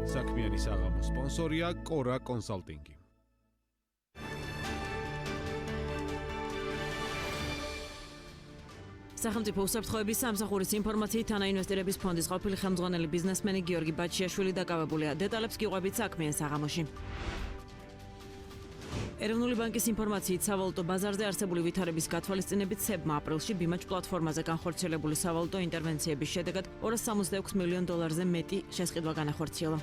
საქმიანი საღამო სპონსორია კორა კონსალტინგი. სახელმწიფო უსაფრთხოების სამსახურის ინფორმაციით თანაინვესტირების ფონდის ყოფილი ხელმძღვანელი ბიზნესმენი გიორგი ბაჩიაშვილი დაკავებულია. დეტალებს გიყვებით საქმიან საღამოში. ეროვნული ბანკის ინფორმაციით სავალუტო ბაზარზე არსებული ვითარების გათვალისწინებით სებმა აპრილში ბიმაჩ პლატფორმაზე განხორციელებული სავალუტო ინტერვენციების შედეგად $266 მილიონ-ზე მეტი შესყიდვა განახორციელა.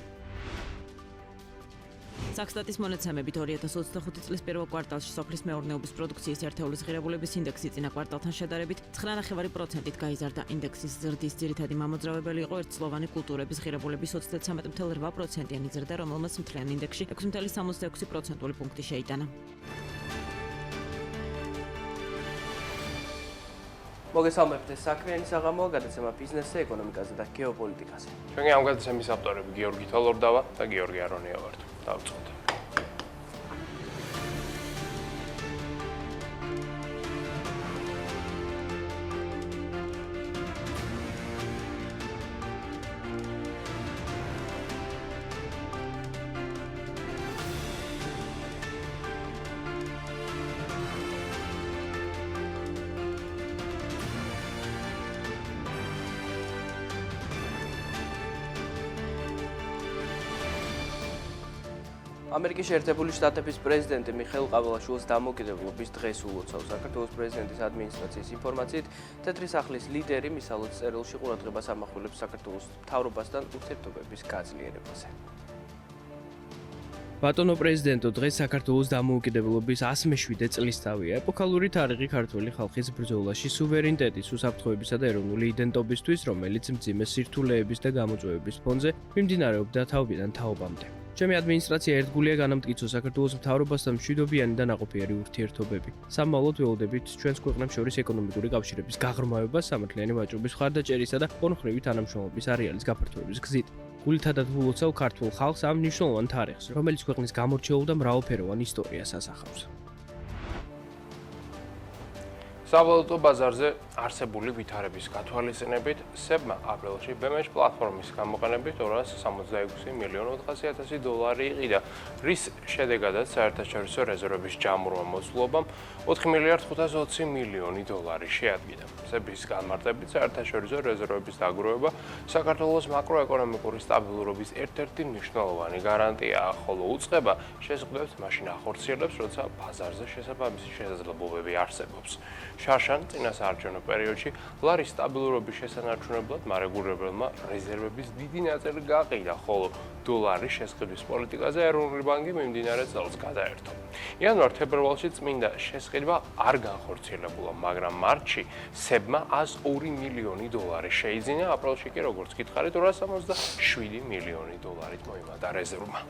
საქსტატის მონაცემებით 2025 წლის პირველ კვარტალში სოფლის მეურნეობის პროდუქციის ერთეულის ღირებულების ინდექსი წინა კვარტალთან შედარებით 9.9%-ით გაიზარდა. ინდექსის ზრდის ძირითადი მამოძრავებელი იყო ერთწლოვანი კულტურების ღირებულების 33.8%-იანი ზრდა, რომელმაც მთლიან ინდექსში 6.66% პუნქტი შეიტანა. მოგესალმებით, ეს საქმიანი საღამოა, გადაცემა ბიზნესზე, ეკონომიკაზე და გეოპოლიტიკაზე. ჩვენი ამ გადაცემის ავტორები გიორგი თოლორდავა და გიორგი არონია ვართ. დავწყოთ. ამერიკის შეერთებული შტატების პრეზიდენტი მიხეილ ყაველაშვილის დამოუკიდებლობის დღეს ულოცავს. საქართველოს პრეზიდენტის ადმინისტრაციის ინფორმაციით, თეთრი სახლის ლიდერი მის ალოც წერილში ყურადღებას ამახვილებს საქართველოს მთავრობასთან ურთიერთობების გაძლიერებაზე. ბატონო პრეზიდენტო, დღეს საქართველოს დამოუკიდებლობის 107 წლისთავია. ეპოქალური თარიღი ქართველი ხალხის ბრძოლაში სუვერენიტეტის, უსაფრთხოებისა და ეროვნული იდენტობისთვის, რომელიც მძიმე სირთულეების და გამოწვევების ფონზე მიმდინარეობდა თაობიდან თაობამდე. ჩემი ადმინისტრაცია ერთგულია განამტკიცო საქართველოს მთავრობასთან მშვიდობიანი და ნაყოფიერი ურთიერთობები. სამმავლოდ ველოდებით ჩვენს ქვეყნებს შორის ეკონომიკური კავშირების გაღრმავებას, სამართლიანი ვაჭრობის მხარდაჭერისა და ორმხრივი თანამშრომლობის არეალის გაფართოების გზით. გულითადად ულოცავ ქართულ ხალხს ამ მნიშვნელოვან თარიღს, რომელიც ქვეყნის გამორჩეულ და მრავალფეროვან ისტორიას ასახავს. სავალუტო ბაზარზე არსებული ვითარების გათვალისწინებით სებმა აპრილში ბიმაჩ პლატფორმის გამოყენებით $266 მილიონ $400,000 იყიდა, რის შედეგადაც საერთაშორისო რეზერვების ჯამურმა მოცულობამ $4,520 მილიონი შეადგინა. სების განმარტებით საერთაშორისო რეზერვების დაგროვება საქართველოს მაკროეკონომიკური სტაბილურობის ერთ-ერთი მნიშვნელოვანი გარანტიაა, ხოლო უწყება შეზღუდვებს მაშინ ახორციელებს, როცა ბაზარზე შესაბამისი შესაძლებლობები არსებობს. შარშან წინასაარჩევნო პერიოდში ლარის სტაბილურობის შესანარჩუნებლად მარეგულირებელმა რეზერვების დიდი ნაწილი გაყიდა, ხოლო დოლარის შესყიდვის პოლიტიკაზე ეროვნული ბანკი მიმდინარე წელს გადაერთო. იანვარ-თებერვალში წმინდა შესყიდვა არ განხორციელებულა, მაგრამ მარტში სებმა $102 მილიონი შეიძინა, აპრილში კი როგორც გითხარით $267 მილიონი მოიმატა რეზერვმა.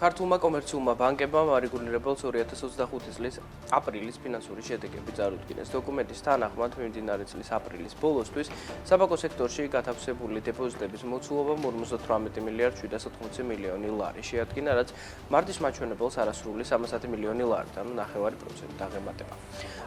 ქართულმა კომერციულმა ბანკებმა მარეგულირებელს 2025 წლის აპრილის ფინანსური შედეგები წარუდგინეს. დოკუმენტის თანახმად მიმდინარე წლის აპრილის ბოლოსთვის საბანკო სექტორში გათავსებული დეპოზიტების მოცულობა $18,780 მილიონი შეადგინა, რაც მარტის მაჩვენებელს არასრული $300 მილიონი, ანუ 9% აღემატება.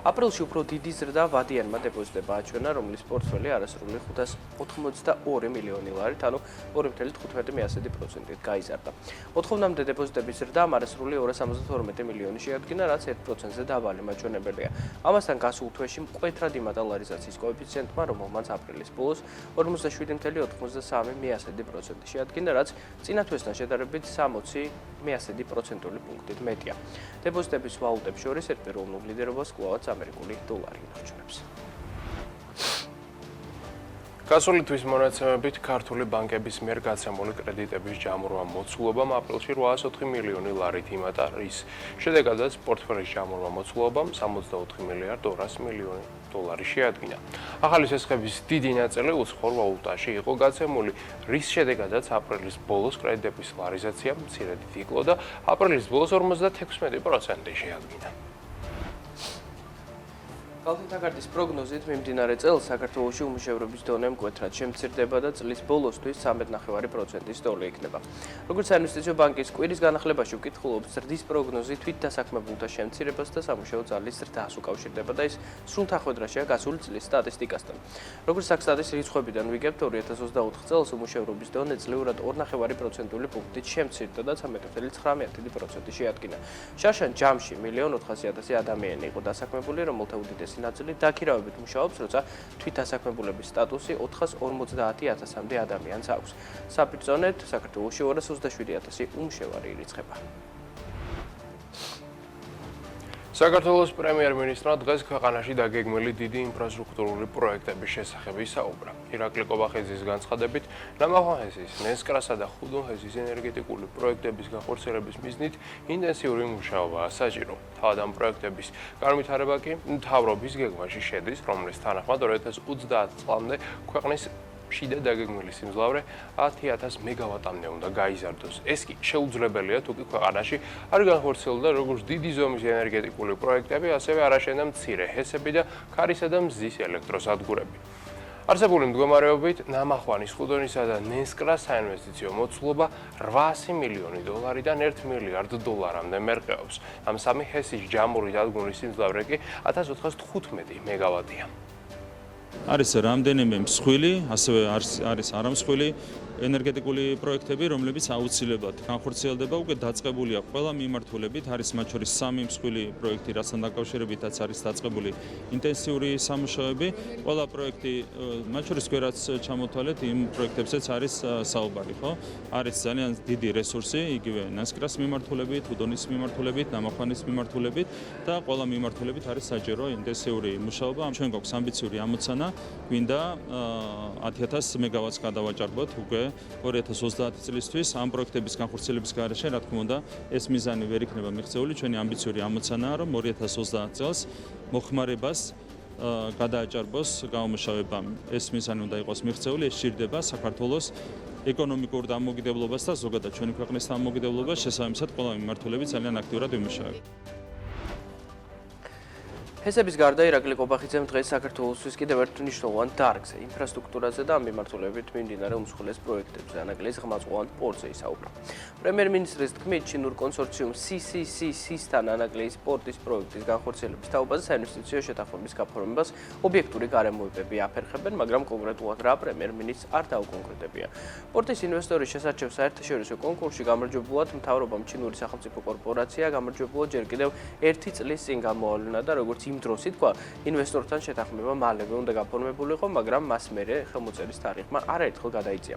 აპრილში უფრო დიდი ზრდა ვადიანმა დეპოზიტებმა აჩვენა, რომლის პორტფელი არასრული $582 მილიონი, ანუ 2.15%-ით გაიზარდა. ოთხოვნამდე დეპოზიტების ზრდა არასრული $272 მილიონი შეადგინა, რაც 1%-ზე დაბალი მაჩვენებელია. ამასთან გასულ თვეში მკვეთრად იმატა ლარიზაციის კოეფიციენტმა, რომელმაც აპრილის ბოლოს 47.93% შეადგინა, რაც წინა თვესთან შედარებით 60% პუნქტით მეტია. დეპოზიტების ვალუტებს შორის ერთპიროვნულ ლიდერობას კვლავაც ამერიკული დოლარი ინარჩუნებს. გასული თვის მონაცემებით ქართული ბანკების მიერ გაცემული კრედიტების ჯამურმა მოცულობამ აპრილში $804 მილიონი იმატა, რის შედეგადაც პორტფელის ჯამურმა მოცულობამ $64 მილიარდ $200 მილიონი შეადგინა. ახალი შესხების დიდი ნაწილი უცხოურ ვალუტაში იყო გაცემული, რის შედეგადაც აპრილის ბოლოს კრედიტების ლარიზაცია მცირედით იკლო და აპრილის ბოლოს 56% შეადგინა. კალთინთაგარდის პროგნოზით მიმდინარე წელს საქართველოში უმუშევრობის დონე მკვეთრად შემცირდება და წლის ბოლოსთვის 13.5%-ის ტოლი იქნება. როგორც საინვესტიციო ბანკის კვირის განახლებაში ვკითხულობთ, ზრდის პროგნოზი თვით დასაქმებულთა შემცირებას და სამუშაო ძალის ზრდას უკავშირდება და ის სრულთახვედრაშია გასული წლის სტატისტიკასთან. როგორც საქსტატის რიცხვებიდან ვიგებთ, 2024 წელს უმუშევრობის დონე ძლეურად 2.5%-ული პუნქტით შემცირდა და 13.9% შეადგინა. შარშან ჯამში 1.400.000 ადამიანი იყო დასაქმებული, რომელთა უდიდესი ნაწილი დაქირავებით მუშაობს, როცა თვითდასაქმებულების სტატუსი 450.000-მდე ადამიანს აქვს. საბრძონედ საქართველოში 227.000 უმუშევარი ირიცხება. საქართველოს პრემიერ-მინისტრმა დღეს ქვეყანაში დაგეგმილი დიდი ინფრასტრუქტურული პროექტების შესახებ ისაუბრა. ირაკლი კობახიძის განცხადებით, ნამახვანხევის, ნესკრასა და ხუდუნხევის ენერგეტიკული პროექტების განხორციელების მიზნით ინტენსიური მუშაობაა საჭირო. თავად ამ პროექტების განვითარება კი მთავრობის გეგმაში შედის, რომლის თანახმად 2030 წლამდე ქვეყნის შიდა დაგეგმილი სიმძლავრე 10.000 მეგავატამდე უნდა გაიზარდოს. ეს კი შეუძლებელია, თუ კი ქვეყანაში არ განხორციელდა როგორც დიდი ზომის ენერგეტიკული პროექტები, ასევე არაშენდა მცირე ჰესები და ქარისა და მზის ელექტროსადგურები. არსებული მდგომარეობით ნამახვანის, ხუდონისა და ნესკრას საინვესტიციო მოცულობა 800 მილიონი დოლარიდან 1 მილიარდ დოლარამდე მერყეობს. ამ სამი ჰესის ჯამური დადგმული სიმძლავრე კი 1415 მეგავატია. არის რამდენიმე მსხვილი, ასევე არის არამსხვილი ენერგეტიკული პროექტები, რომლებიც აუცილებლად განხორციელდება, უკვე დაწყებულია ყველა მიმართულებით, არის მათ შორის 3 მსხვილი პროექტი, რასთან დაკავშირებითაც არის დაწყებული ინტენსიური სამუშაოები. ყველა პროექტი, მათ შორის გვერდს ჩამოთვალეთ, იმ პროექტებსაც არის საუბარი, ხო? არის ძალიან დიდი რესურსი, იგივე ნასკრას მიმართულებით, უდონის მიმართულებით, ნამახვანის მიმართულებით და ყველა მიმართულებით არის საჭირო ინტენსიური მუშაობა. ჩვენ გვაქვს ამბიციური ამოცანა, გვინდა 10.000 მეგავატს გადავაჭარბოთ უკვე 2030 წლისთვის ამ პროექტების განხორციელების გარეშე, რა თქმა უნდა, ეს მიზანი ვერ იქნება მიღწეული. ჩვენი ამბიციური ამოცანაა, რომ 2030 წელს მოხმარებას გადააჭარბოს გამომუშავება. ეს მიზანი უნდა იყოს მიღწეული, ეს სჭირდება საქართველოს ეკონომიკურ დამოუკიდებლობას და ზოგადად ჩვენი ქვეყნის დამოუკიდებლობას, შესაბამისად ყველა მიმართულებით ძალიან აქტიურად ვიმუშავებთ. ჰესების გარდა ირაკლი კობახიძემ დღეს საქართველოსთვის კიდევ ერთ მნიშვნელოვან დარგზე, ინფრასტრუქტურაზე და ამ მიმართულებით მიმდინარე უმსხვილეს პროექტებზე, ანაკლიის ღრმაწვოვან პორტზე ისაუბრა. პრემიერ-მინისტრის თქმით, ჩინურ კონსორციუმ CCCC-სთან ანაკლიის პორტის პროექტის განხორციელების თაობაზე საინვესტიციო შეთანხმების გაფორმებას ობიექტური გარემოებები აფერხებენ, მაგრამ კონკრეტულად რა პრემიერ-მინისტრს არ დაუკონკრეტებია. პორტის ინვესტორის შესარჩევ საერთაშორისო კონკურსში გამარჯვებულად მთავრობამ ჩინური სახელმწიფო კორპორაცია გამარჯვებულად ჯერ კიდევ 1 წლის წინ გამოავლინა და როგორც იმ დროს ითქვა, ინვესტორთან შეთანხმება მალევე უნდა გაფორმებულიყო, მაგრამ მას მერე ხელმოწერის თარიღმა არაერთხელ გადაიწია.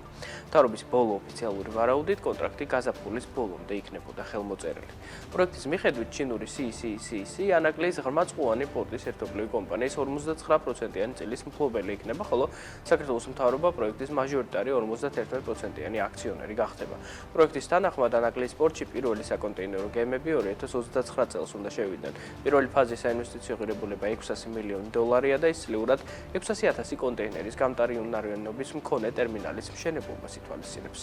მთავრობის ბოლო ოფიციალური ვარაუდით, კონტრაქტი გაზაფხულის ბოლომდე იქნებოდა ხელმოწერილი. პროექტის მიხედვით, ჩინური CCCC ანაკლიის ღრმაწვოვანი პორტის ერთობლივი კომპანიის 59%-იანი წილის მფლობელი იქნება, ხოლო საქართველოს მთავრობა პროექტის მაჟორიტარი 51%-იანი აქციონერი გახდება. პროექტის თანახმად ანაკლიის პორტში პირველი საკონტეინერო გემები 2029 წელს უნდა შევიდნენ. პირველი ფაზის საინვესტიციო ღირებულება 600 მილიონი დოლარია და ის სრულიად 600.000 კონტეინერის გამტარიუნარიანობის მქონე ტერმინალის მშენებლობას ითვალისწინებს.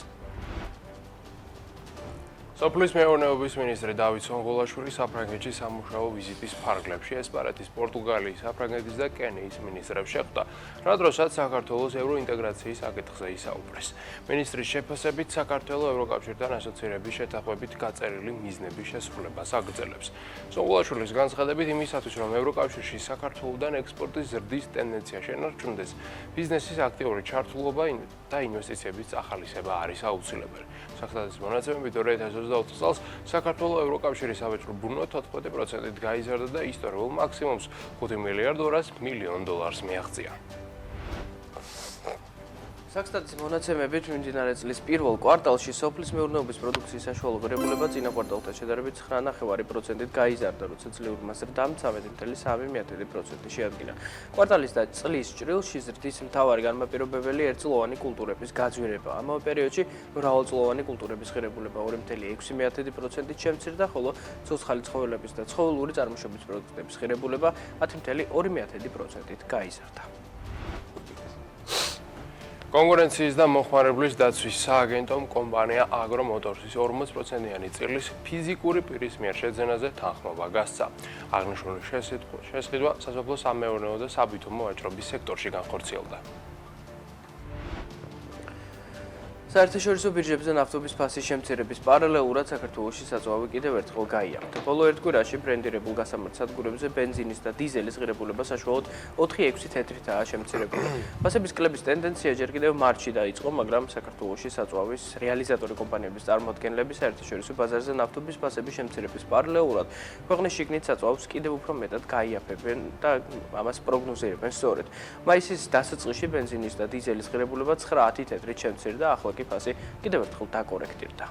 სოფლის მეურნეობის მინისტრი დავით სონღოლაშვილი საფრანგეთში სამუშაო ვიზიტის ფარგლებში ესპანეთის, პორტუგალიის, საფრანგეთის და კენიის მინისტრებს შეხვდა, რა დროსაც საქართველოს ევროინტეგრაციის საკითხზე ისაუბრეს. მინისტრის შეფასებით, საქართველო ევროკავშირთან ასოცირების შეთანხმებით გაწერილი მიზნების შესრულებას აგრძელებს. სონღოლაშვილის განცხადებით, იმისათვის, რომ ევროკავშირში საქართველოდან ექსპორტის ზრდის ტენდენცია შენარჩუნდეს, ბიზნესის აქტიური ჩართულობა და ინვესტიციების წახალისება არის აუცილებელი. საქსტატის მონაცემებით 2024 წელს საქართველოს ევროკავშირის სავაჭრო ბრუნვა 14%-ით გაიზარდა და ისტორიულ მაქსიმუმს 5 მილიარდ 200 მილიონ დოლარს მიაღწია. საქსტატის მონაცემებით მიმდინარე წლის პირველ კვარტალში სოფლის მეურნეობის პროდუქციის საშუალო ღირებულება წინა კვარტალთან შედარებით 9.5%-ით გაიზარდა, როცა ძლიერმა ზრდამ 13.3% შეადგინა. კვარტალის და წლის ჭრილში ზრდის მთავარი განმაპირობებელი ერთწლოვანი კულტურების გაძვირება. ამავე პერიოდში მრავალწლოვანი კულტურების ღირებულება 2.6%-ით შემცირდა, ხოლო ცოცხალი ცხოველების და ცხოველური წარმოშობის პროდუქტების ღირებულება 10.2%-ით გაიზარდა. კონკურენციის და მომხმარებლის დაცვის სააგენტომ კომპანია აგრომოტორსის 40%-იანი წილის ფიზიკური პირის მიერ შეძენაზე თანხმობა გასცა. აღნიშნული შესყიდვა სასოფლო-სამეურნეო და საბითუმო ვაჭრობის სექტორში განხორციელდა. საერთაშორისო ბირჟებზე ნავთობის ფასის შემცირების პარალელურად საქართველოში საწვავი კიდევ ერთხელ გაიარდა. ბოლო ერთ კვირაში ბრენდირებულ გასამართ სადგურებზე ბენზინის და დიზელის ღირებულება საშუალოდ 4-6 თეთრითაა შემცირებული. ფასების კლების ტენდენცია ჯერ კიდევ მარტში დაიწყო, მაგრამ საქართველოში საწვავის რეალიზატორი კომპანიების წარმოადგენლები საერთაშორისო ბაზარზე ნავთობის ფასების შემცირების პარალელურად ქვეყნის შიგნით საწვავს კიდევ უფრო მეტად გაიაფებენ და ამას პროგნოზირებენ სწორედ. მაისის დასაწყისში ბენზინის და დიზელის ღირებულება 9-10 თეთრით შემცირდა, ახლა ფასი კიდევ ერთხელ დაკორექტირდა.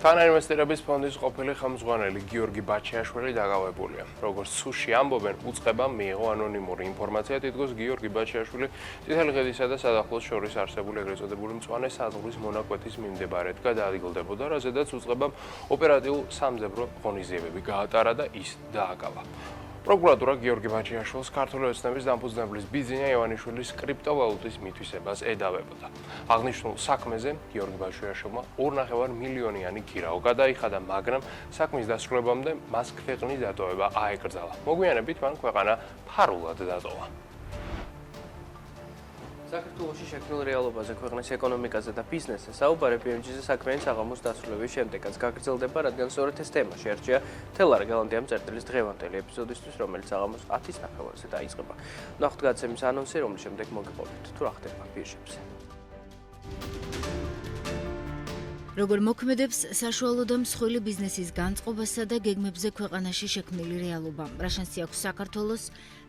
თანაინვესტირების ფონდის ყოფილი ხელმძღვანელი გიორგი ბაჩიაშვილი დაგავებულია. როგორც სუში ამბობენ, უწყება მიიღო ანონიმური ინფორმაცია, თითქოს გიორგი ბაჩიაშვილი წითელი ხიდისა და სადახლოს შორის არსებული ეგრეთ წოდებული მწვანე საზღვრის მონაკვეთის მიმდებარედ გადაადგილდებოდა, რაზედაც უწყებამ ოპერატიულ სამძებრო ღონისძიებები გაატარა და ის დააკავა. პროკურატურა გიორგი ბაჩიაშვილს ქართული ოცნების დამფუძნებლის ბიძინა ივანიშვილის კრიპტოვალუტის მითვისებას ედავებოდა. აღნიშნულ საქმეზე გიორგი ბაჩიაშვილმა 2.5 მილიონიანი გირაო გადაიხადა, მაგრამ საქმის დასრულებამდე მას ქვეყნის დატოვება აეკრძალა. მოგვიანებით მან ქვეყანა ფარულად დატოვა. საქართველოში შექმნილ რეალობაზე, ქვეყნის ეკონომიკაზე და ბიზნესზე საუბარი BMG-ზე საქმიანი საღამოს დასრულების შემდეგაც გაგრძელდება, რადგან სწორედ ეს თემა შეერჩია თელარა გალანდიამ წერტილის დღევანდელი ეპიზოდისთვის, რომელიც საღამოს 10:09-ზე დაიწყება. ნახოთ გადაცემის ანონსი, რომლის შემდეგ მოგიყვებით თუ რა ხდება ბირჟებზე. როგორ მოქმედებს საშუალო და მსხვილი ბიზნესის განწყობასა და გეგმებზე ქვეყანაში შექმნილი რეალობა, რა შანსი აქვს საქართველოს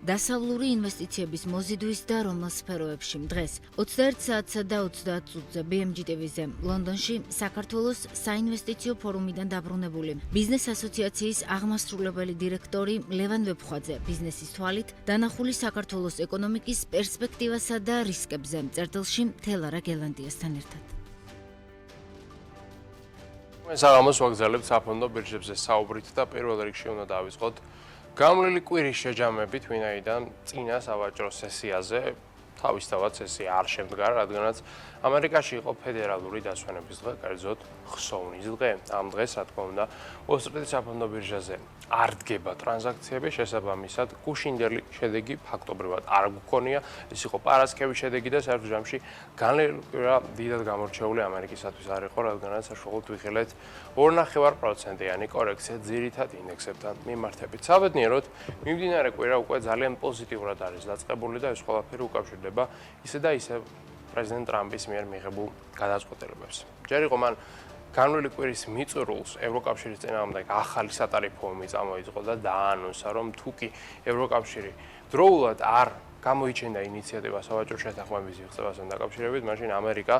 დასავლური ინვესტიციების მოზიდვის და რომელ სფეროებში. დღეს 21 საათსა და 30 წუთზე BMG TV-ზე ლონდონში საქართველოს საინვესტიციო ფორუმიდან დაბრუნებული ბიზნეს ასოციაციის აღმასრულებელი დირექტორი ლევან ვეფხვაძე ბიზნესის თვალით დანახული საქართველოს ეკონომიკის პერსპექტივასა და რისკებზე წერტილში თელარა გელანდიასთან ერთად. საღამოს ვაგზალებთ საფონდო ბირჟებზე საუბრით და პირველ რიგში უნდა დავიწყოთ გამლილი კვირის შეჯამებით, ვინაიდან წინა სავაჭრო სესიაზე თავისთავად სესია არ შემდგარა, რადგანაც ამერიკაში იყო ფედერალური დასვენების დღე, კერძოდ ხსოვნის დღე. ამ დღეს, რა თქმა უნდა, ოსტრეთის საფონდო ბირჟაზე არ დგება ტრანზაქციები, შესაბამისად, გუშინდელი შედეგი ფაქტობრივად არ გქონია. ეს იყო პარასკევის შედეგი და საერთო ჯამში განლილი კვირა დიდად გამორჩეული ამერიკისათვის არ იყო, რადგანაც საშუალოდ ვიხილეთ 2.5%-იანი კორექცია ძირითად ინდექსებთან მიმართებით. საბედნიეროდ, მიმდინარე კვირა უკვე ძალიან პოზიტიურად არის დაწყებული და ეს ყველაფერი უკავშირდება ისე და ისე პრეზიდენტ ტრამპის მიერ მიღებულ გადაწყვეტილებებს. ჯერ იყო მან განვლილი კვირის მიწურულს ევროკავშირის წინააღმდეგ ახალი სატარიფო ომი წამოიწყო და დაანონსა, რომ თუკი ევროკავშირი დროულად არ გამოიჩენდა ინიციატივა სავაჭრო შეთანხმების მიღწევასთან დაკავშირებით, მაშინ ამერიკა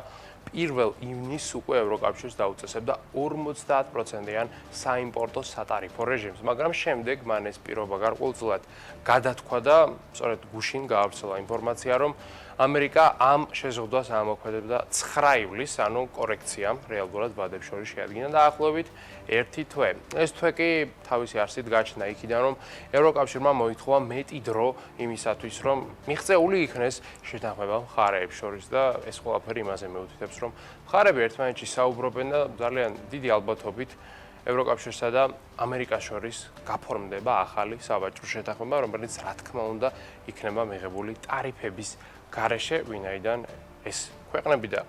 1 ივნისს უკვე ევროკავშირს დაუწესებდა 50%-იან საიმპორტო სატარიფო რეჟიმს, მაგრამ შემდეგ მან ეს პირობა გარკვეულწილად გადათქვა და სწორედ გუშინ გაავრცელა ინფორმაცია, რომ ამერიკა ამ შეზღუდვას ამოქმედებდა 9 ივლისს, ანუ კორექციამ რეალურად ბადებს შორის შეადგინა დაახლოებით 1 თვე. ეს თვე კი თავისი არსით გაჩნდა იქიდან, რომ ევროკავშირმა მოითხოვა მეტი დრო იმისათვის, რომ მიღწეული იქნეს შეთანხმება მხარეებს შორის და ეს ყველაფერი იმაზე მეუთითებს, რომ მხარეები ერთმანეთში საუბრობენ და ძალიან დიდი ალბათობით ევროკავშირსა და ამერიკას შორის გაფორმდება ახალი სავაჭრო შეთანხმება, რომელიც რა თქმა უნდა იქნება მიღებული ტარიფების გარეშე, ვინაიდან ეს ქვეყნები და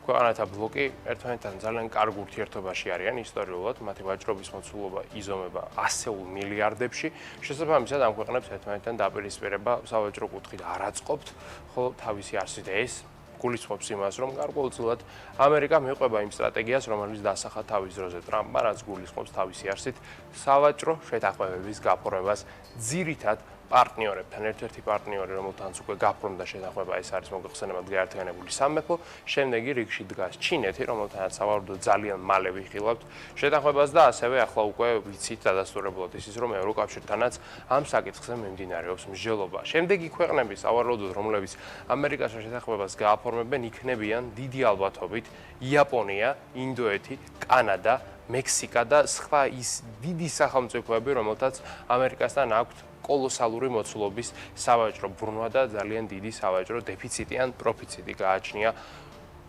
ქვეყანათა ბლოკი ერთმანეთთან ძალიან კარგ ურთიერთობაში არიან ისტორიულად, მათი ვაჭრობის მოცულობა იზომება ასეულ მილიარდებში. შესაბამისად, ამ ქვეყნებს ერთმანეთთან დაპირისპირება სავაჭრო კუთხით არ აწყობთ, ხოლო თავისი არსით ეს გულისხმობს იმას, რომ გარკვეულწილად ამერიკა მიყვება იმ სტრატეგიას, რომელიც დასახა თავის დროზე ტრამპმა, რაც გულისხმობს თავისი არსით სავაჭრო შეთანხმებების გაფორმებას ძირითად პარტნიორებთან. ერთ-ერთი პარტნიორი, რომელთანაც უკვე გაფორმდა შეთანხმება, ეს არის მოგეხსენებათ გაერთიანებული სამეფო, შემდეგი რიგში დგას ჩინეთი, რომელთანაც სავარაუდოდ ძალიან მალე ვიხილავთ შეთანხმებას და ასევე ახლა უკვე ვიცით დადასტურებულად ისიც, რომ ევროკავშირთანაც ამ საკითხზე მიმდინარეობს მსჯელობა. შემდეგი ქვეყნები სავარაუდოდ, რომლებიც ამერიკასთან შეთანხმებას გააფორმებენ, იქნებიან დიდი ალბათობით იაპონია, ინდოეთი, კანადა, მექსიკა და სხვა ის დიდი სახელმწიფოები, რომელთაც ამერიკასთან აქვთ კოლოსალური მოცულობის სავაჭრო ბრუნვა და ძალიან დიდი სავაჭრო დეფიციტი ან პროფიციტი გააჩნია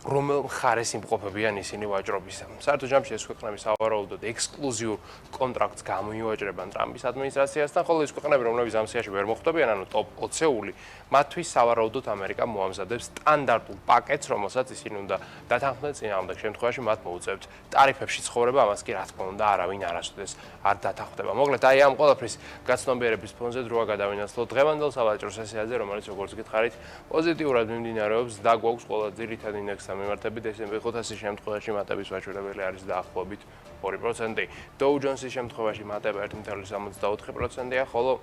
რომელ მხარეს იმყოფებიან ისინი ვაჭრობისა. საერთოდ ჯამში ეს ქვეყნები სავარაუდოდ ექსკლუზიურ კონტრაქტს გამოივაჭრებენ ტრამპის ადმინისტრაციასთან, ხოლო ის ქვეყნები, რომლებიც ამ სიაში ვერ მოხვდებიან, ანუ ტოპ 20-ული, მათთვის სავარაუდოდ ამერიკა მოამზადებს სტანდარტულ პაკეტს, რომელსაც ისინი უნდა დათანხმდნენ წინააღმდეგ შემთხვევაში მათ მოუწევთ ტარიფებში ცხოვრება, ამას კი რა თქმა უნდა არავინ არასოდეს არ დათანხმდება. მოკლედ, აი ამ ყველაფრის გაცნობიერების ფონზე დროა გადავინაცვლოთ დღევანდელ სავაჭრო სესიაზე, რომელიც როგორც გითხარით, პოზიტიურად მიმდინარეობს და გვაქვს ყველა ძირითადი ინდექსთან მიმართებით S&P 500-ის შემთხვევაში მატების მაჩვენებელი არის დაახლოებით 2%. Dow Jones-ის შემთხვევაში მატება 1.64%-ია, ხოლო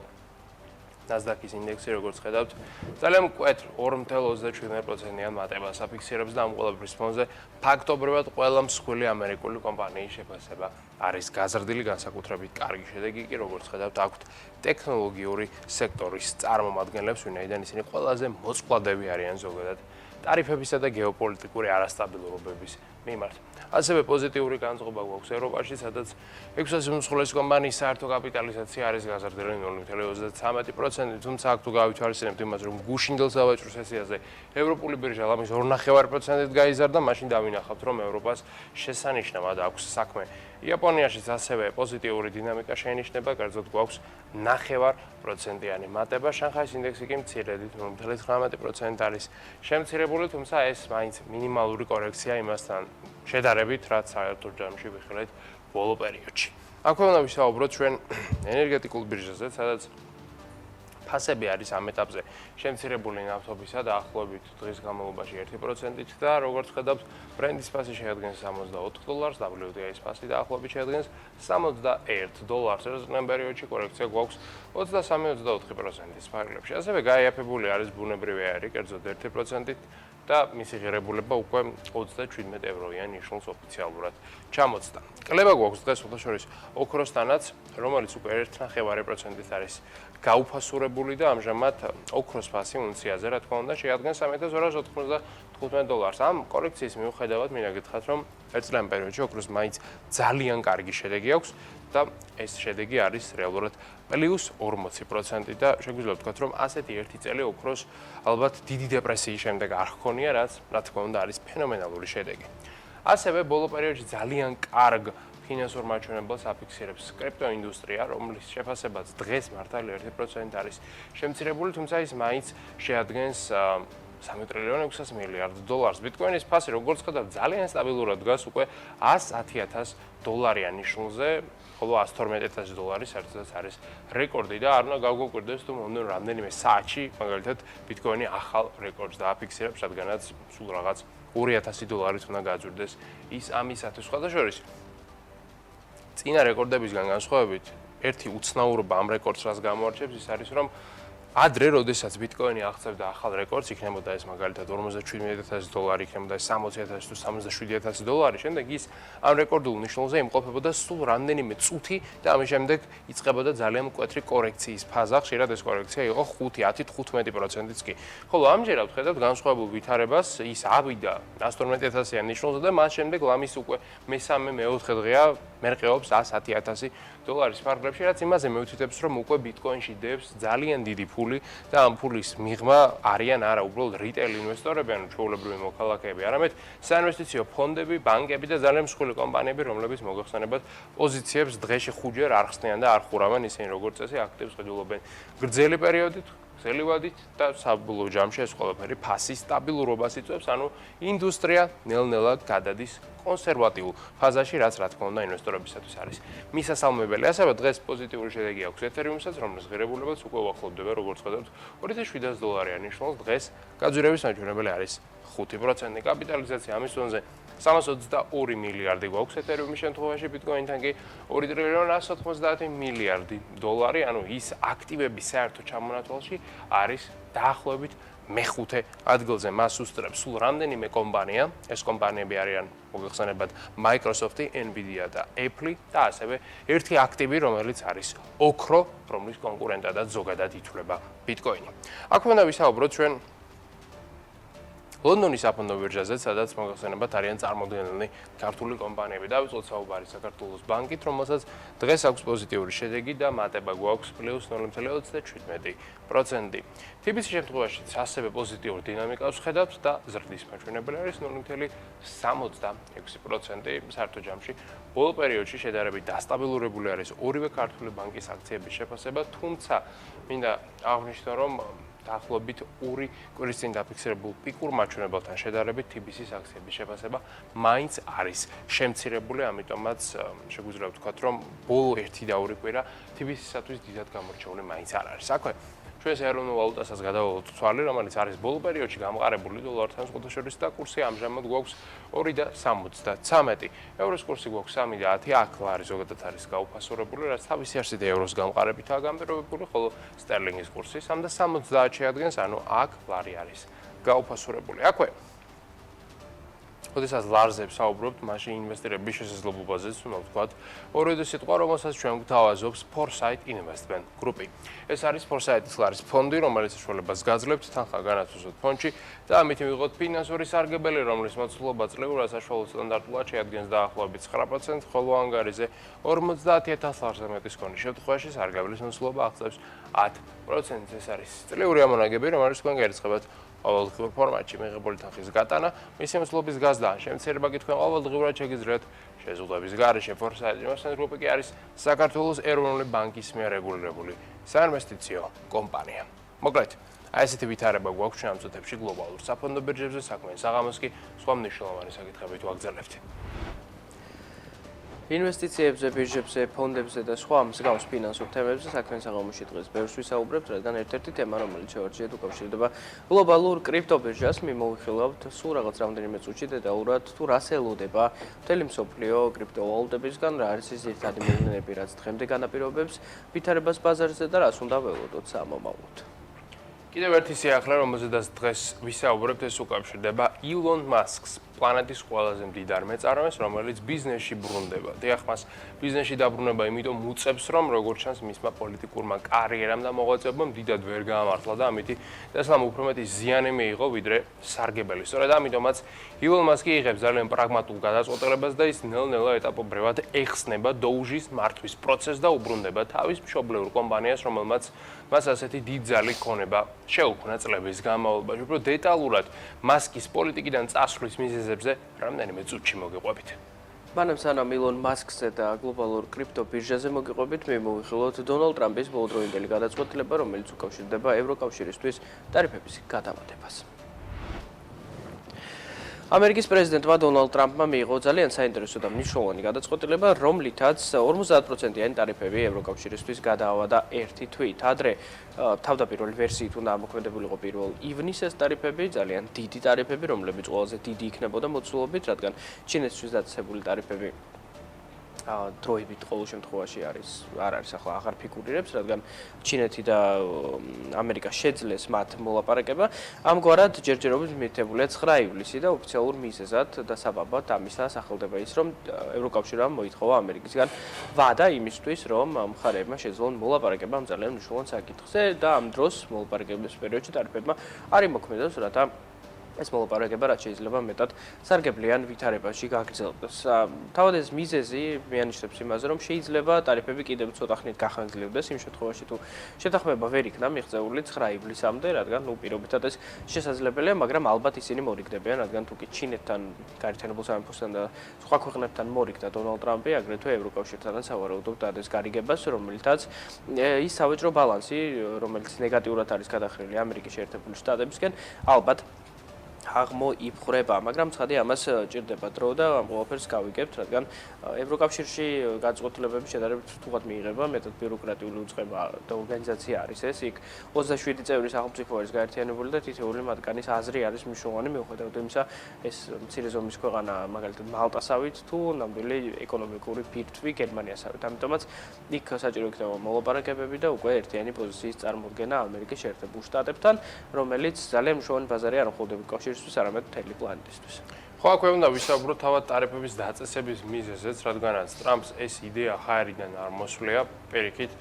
NASDAQ-ის ინდექსი, როგორც ხედავთ, ძალიან მკვეთრ 2.27%-იან მატებას აფიქსირებს და ამ ყველაფრის ფონზე ფაქტობრივად ყველა მსხვილი ამერიკული კომპანიის შეფასება არის გაზრდილი, განსაკუთრებით კარგი შედეგი კი, როგორც ხედავთ, აქვთ ტექნოლოგიური სექტორის წარმომადგენლებს, ვინაიდან ისინი ყველაზე მოწყვლადები არიან ზოგადად ტარიფებისა და გეოპოლიტიკური არასტაბილურობების მიმართ. ასევე პოზიტიური განწყობა გვაქვს ევროპაში, სადაც 600 უმსხვილესი კომპანიის საერთო კაპიტალიზაცია არის გაზრდილი 0.33%, თუმცა აქ თუ გავითვალისწინებთ იმას, რომ გუშინდელ სავაჭრო სესიაზე ევროპული ბირჟა ლამის 2.5%-ით გაიზარდა, მაშინ დავინახავთ, რომ ევროპას შესანიშნავად აქვს საქმე. იაპონიაშიც ასევე პოზიტიური დინამიკა შეინიშნება, კერძოდ გვაქვს 0.5%-იანი მატება, შანხაის ინდექსი კი მცირედით 0.19% არის შემცირებული, თუმცა ეს მაინც მინიმალური კორექცია იმასთან შედარებით, რაც საერთოდ ჯამში ვიხილეთ ბოლო პერიოდში. აქვე უნდა ვისაუბროთ ჩვენ ენერგეტიკულ ბირჟაზე, სადაც ფასები არის ამ ეტაპზე შემცირებული ნავთობისა დაახლოებით დღის განმავლობაში 1%-ით და როგორც ხედავთ, ბრენდის ფასი შეადგენს $64, WTI-ის ფასი დაახლოებით შეადგენს $61. რეზერვულ პერიოდში კორექცია გვაქვს 23-24%-ის ფარგლებში. ასევე გაიაფებული არის ბუნებრივი აირი, კერძოდ 1%-ით და მისი ღირებულება უკვე 37 ევროიან ნიშნულს ოფიციალურად ჩამოწდა. კლება გვაქვს დღეს უხეშორის ოქროსთანაც, რომელიც უკვე 1.5%-ით არის გაუფასურებული და ამჟამად ოქროს ფასი უნციაზე, რა თქმა უნდა, შეადგენს $3295. ამ კორექციის მიუხედავად, მინდა გითხრათ, რომ ერთწლიან პერიოდში ოქროს მაინც ძალიან კარგი შედეგი აქვს და ეს შედეგი არის რეალურად +40% და შეგვიძლია ვთქვათ, რომ ასეთი ერთი წელი ოქროს ალბათ დიდი დეპრესიის შემდეგ არ ჰქონია, რაც რა თქმა უნდა არის ფენომენალური შედეგი. ასევე ბოლო პერიოდში ძალიან კარგ ფინანსურ მაჩვენებელს აფიქსირებს კრიპტოინდუსტრია, რომლის შეფასებაც დღეს მართალი 1% არის შემცირებული, თუმცა ის მაინც შეადგენს $3.6 მილიარდ. ბიტკოინის ფასი, როგორც ხედავთ, ძალიან სტაბილურად დგას უკვე $110,000-იან ნიშნულზე, ხოლო $112,000 საერთოდ არის რეკორდი და არ უნდა გავგვიკვირდეს თუ მომდევნო რამდენიმე საათში, მაგალითად, ბიტკოინი ახალ რეკორდს დააფიქსირებს, რადგანაც სულ რაღაც $2,000-ით უნდა გაძვირდეს ის ამისათვის. სხვადასხვა წინა რეკორდებისგან განსხვავებით, ერთი უცნაურობა ამ რეკორდს რას გამოარჩევს, ის არის, რომ ადრე, როდესაც ბიტკოინი აღწევდა ახალ რეკორდს, იქნებოდა ეს მაგალითად $47,000, იქნებოდა ეს $60,000 თუ $67,000, შემდეგ ის ამ რეკორდულ ნიშნულზე იმყოფებოდა სულ რამდენიმე წუთი და ამის შემდეგ იწყებოდა ძალიან მკვეთრი კორექციის ფაზა, ხშირად ეს კორექცია იყო 5-10-15%-იც კი. ხოლო ამჯერად ხედავთ განსხვავებულ ვითარებას, ის ავიდა 112,000-იან ნიშნულზე და მას შემდეგ ლამის უკვე მესამე-მეოთხე დღეა მერყეობს $110,000 ფარგლებში, რაც იმაზე მეუთითებს, რომ უკვე ბიტკოინში დევს ძალიან დიდი ფული და ამ ფულის მიღმა არიან არა უბრალოდ რიტეილ ინვესტორები, ანუ ჩვეულებრივი მოქალაქეები, არამედ საინვესტიციო ფონდები, ბანკები და ძალიან მსხვილი კომპანიები, რომლებიც მოგეხსენებათ პოზიციებს დღეში 5-ჯერ არ ხსნიან და არ ხურავენ, ისინი როგორც წესი აქტივს ყიდულობენ გრძელი პერიოდით, გრძელი ვადით და საბოლოო ჯამში ეს ყველაფერი ფასის სტაბილურობას იწვევს, ანუ ინდუსტრია ნელ-ნელა გადადის კონსერვატიულ ფაზაში, რაც რა თქმა უნდა ინვესტორებისათვის არის მისასალმებელი. ასევე დღეს პოზიტიური შედეგი აქვს ეთერიუმსაც, რომლის ღირებულებაც უკვე უახლოვდება, როგორც ხედავთ, $2,700-იან ნიშნულს, დღეს გაძვირების მაჩვენებელი არის 5%. კაპიტალიზაცია ამის ფონზე 322 მილიარდი გვაქვს ეთერიუმის შემთხვევაში, ბიტკოინთან კი $2.190 მილიარდი, ანუ ის აქტივების საერთო ჩამონათვალში არის დაახლოებით მეხუთე ადგილზე. მას უსწრებს სულ რამდენიმე კომპანია, ეს კომპანიები არიან მოგეხსენებათ Microsoft-ი, Nvidia და Apple და ასევე ერთი აქტივი, რომელიც არის ოქრო, რომლის კონკურენტადაც ზოგადად ითვლება ბიტკოინი. აქ უნდა ვისაუბროთ ჩვენ ლონდონის საფონდო ბირჟაზე, სადაც მოგახსენებათ არიან წარმოდგენილნი ქართული კომპანიები. დავიწყოთ საუბარი საქართველოს ბანკით, რომელსაც დღეს აქვს პოზიტიური შედეგი და მატება გვაქვს +0.37%. TBC შემთხვევაშიც ასევე პოზიტიურ დინამიკას ვხედავთ და ზრდის მაჩვენებელი არის 0.66%. საერთო ჯამში ბოლო პერიოდში შედარებით დასტაბილურებული არის ორივე ქართული ბანკის აქციების შეფასება, თუმცა მინდა აღვნიშნო, რომ დაახლოებით 2 კვირის წინ დაფიქსირებულ პიკურ მაჩვენებელთან შედარებით TBC-ის აქციების შეფასება მაინც არის შემცირებული, ამიტომაც შეგვიძლია ვთქვათ, რომ ბოლო 1 და 2 კვირა TBC-ისათვის დიდად გამორჩეული მაინც არ არის. აქვე ჩვენს ეროვნულ ვალუტასაც გადავალოთ თვალი, რომელიც არის ბოლო პერიოდში გამყარებული დოლართან სხვადასხვა და კურსი ამჟამად გვაქვს 2.73. ევროს კურსი გვაქვს 3.10, აქ ლარი ზოგადად არის გაუფასურებული, რაც თავისი არსით ევროს გამყარებითაა გამპირობებული, ხოლო სტერლინგის კურსი 3.70 შეადგენს, ანუ აქ ლარი არის გაუფასურებული. აქვე როდესაც ლარზე ვსაუბრობთ, მაშინ ინვესტორების შესაძლებლობაზეც უნდა ვთქვათ, ორივე სიტყვა, რომელსაც ჩვენ გვთავაზობს Foresight Investment Group-ი. ეს არის Foresight-ის ლარის ფონდი, რომელიც საშუალებას გაძლევთ თანხა განათლისოთ ფონდში და ამით მივიღოთ ფინანსური სარგებელი, რომლის მოცულობა წლეურად საშუალო სტანდარტულად შეადგენს დაახლოებით 9%, ხოლო ანგარიზე 50,000 ლარზე მეტის ქონის შემთხვევაში სარგებლის მოცულობა აღწევს 10%. ეს არის წლიური ამონაგები, რომელიც თქვენ გაირიცხებათ ყოველდღიურ ფორმატში მიღებული თანხის გატანა, მისი მოცულობის გაზრდა, შემცირება კი თქვენ ყოველდღიურად შეგიძლიათ შეზღუდვების გარეშე. Foresight Investment Group კი არის საქართველოს ეროვნული ბანკის მიერ რეგულირებული საინვესტიციო კომპანია. მოკლედ, აი ესეთი ვითარება გვაქვს ჩვენ ამ წუთებში გლობალურ საფონდო ბირჟებზე, საქმე საღამოს კი სხვა მნიშვნელოვანი საკითხებით ვაგრძელებთ. ინვესტიციებზე, ბირჟებზე, ფონდებზე და სხვა მსგავს ფინანსურ თემებზე საქმე საღამოში დღეს ბევრს ვისაუბრებთ, რადგან ერთ-ერთი თემა, რომელიც შევარჩიეთ, უკავშირდება გლობალურ კრიპტობირჟას. მიმოვიხილავთ სულ რაღაც რამდენიმე წუთში დეტალურად თუ რას ელოდება მთელი მსოფლიო კრიპტოვალუტებისგან, რა არის ის ერთადი მოვლენები, რაც დღემდე განაპირობებს ვითარებას ბაზარზე და რას უნდა ველოდოთ სამომავლოდ. კიდევ ერთი სიახლე, რომელზედაც დღეს ვისაუბრებთ, ეს უკავშირდება ილონ მასკს, პლანეტის ყველაზე მდიდარ მეწარმეს, რომელიც ბიზნესში ბრუნდება. დიახ, მას ბიზნესში დაბრუნება იმიტომ უწევს, რომ როგორც ჩანს, მისმა პოლიტიკურმა კარიერამ და მოღვაწეობამ დიდად ვერ გაამართლა და ამით ტესლამ უფრო მეტი ზიანი მიიღო, ვიდრე სარგებელი. სწორედ ამიტომაც ილონ მასკი იღებს ძალიან პრაგმატულ გადაწყვეტილებას და ის ნელ-ნელა ეტაპობრივად ეხსნება დოუჟის მართვის პროცესს და უბრუნდება თავის მშობლიურ კომპანიას, რომელმაც მას ასეთი დიდძალი ქონება შეუქმნა წლების განმავლობაში. უფრო დეტალურად მასკის პოლიტიკიდან წასვლის მიზეზებზე რამდენიმე წუთში მოგიყვებით. მანამ სანამ ილონ მასკზე და გლობალურ კრიპტო ბირჟაზე მოგიყვებით, მივმოვიხილოთ დონალდ ტრამპის ბოლოდროინდელი გადაწყვეტილება, რომელიც უკავშირდება ევროკავშირისთვის ტარიფების გადამატებას. ამერიკის პრეზიდენტმა დონალდ ტრამპმა მიიღო ძალიან საინტერესო და მნიშვნელოვანი გადაწყვეტილება, რომლითაც 50%-იანი ტარიფები ევროკავშირისთვის გადაავადა ერთი თვით. ადრე თავდაპირველი ვერსიით უნდა ამოქმედებულიყო 1 ივნისის ტარიფები, ძალიან დიდი ტარიფები, რომლებიც ყველაზე დიდი იქნებოდა მოცულობით, რადგან ჩინეთისთვის დაწესებული ტარიფები დროებით ყოველ შემთხვევაში არ არის ახლა აღარ ფიგურირებს, რადგან ჩინეთი და ამერიკა შეძლეს მათ მოლაპარაკება. ამგვარად ჯერჯერობით მითებულია 9 ივლისი და ოფიციალურ მიზეზად და საბაბად ამისა სახელდება ის, რომ ევროკავშირმა მოითხოვა ამერიკისგან ვადა იმისთვის, რომ მხარეებმა შეძლონ მოლაპარაკება ამ ძალიან მნიშვნელოვან საკითხზე და ამ დროს მოლაპარაკების პერიოდში ტარიფებმა არ იმოქმედოს, რათა ეს მოლაპარაკება რაც შეიძლება მეტად სარგებლიან ვითარებაში გაგრძელდეს. თავად ეს მიზეზი მიანიშნებს იმაზე, რომ შეიძლება ტარიფები კიდევ ცოტა ხნით გახანგრძლივდეს იმ შემთხვევაში, თუ შეთანხმება ვერ იქნა მიღწეული 9 ივლისამდე, რადგან პირობითად ეს შესაძლებელია, მაგრამ ალბათ ისინი მორიგდებიან, რადგან თუ კი ჩინეთთან, გაერთიანებულ სამეფოსთან და სხვა ქვეყნებთან მორიგდა დონალდ ტრამპი, აგრეთვე ევროკავშირთანაც ავარაუდობთ ადეს გარიგებას, რომელთაც ის სავაჭრო ბალანსი, რომელიც ნეგატიურად არის გადახრილი ამერიკის შეერთებული შტატებისკენ, ალბათ აღმოიფხვრება, მაგრამ ცხადია ამას ჭირდება დრო და ამ ყველაფერს გავიგებთ, რადგან ევროკავშირში გადაწყვეტილებები შედარებით რთულად მიიღება, მეტად ბიუროკრატიული უწყება და ორგანიზაცია არის ეს. იქ 27 წევრი სახელმწიფო არის გაერთიანებული და თითოეული მათგანის აზრი არის მნიშვნელოვანი, მიუხედავად იმისა, ეს მცირე ზომის ქვეყანა, მაგალითად მალტასავით თუ ნამდვილი ეკონომიკური ფირთვი გერმანიასავით. ამიტომაც იქ საჭირო იქნება მოლაპარაკებები და უკვე ერთიანი პოზიციის წარმოდგენა ამერიკის შეერთებულ შტატებთან, რომელიც ძალიან მნიშვნელოვანი ბაზარი არ მხოლოდ კავშირისთვის, არამედ მთელი პლანეტისთვის. ხო, აქვე უნდა ვისაუბროთ თავად ტარიფების დაწესების მიზეზებს, რადგანაც ტრამპს ეს იდეა ხაერიდან არ მოსვლია, პირიქით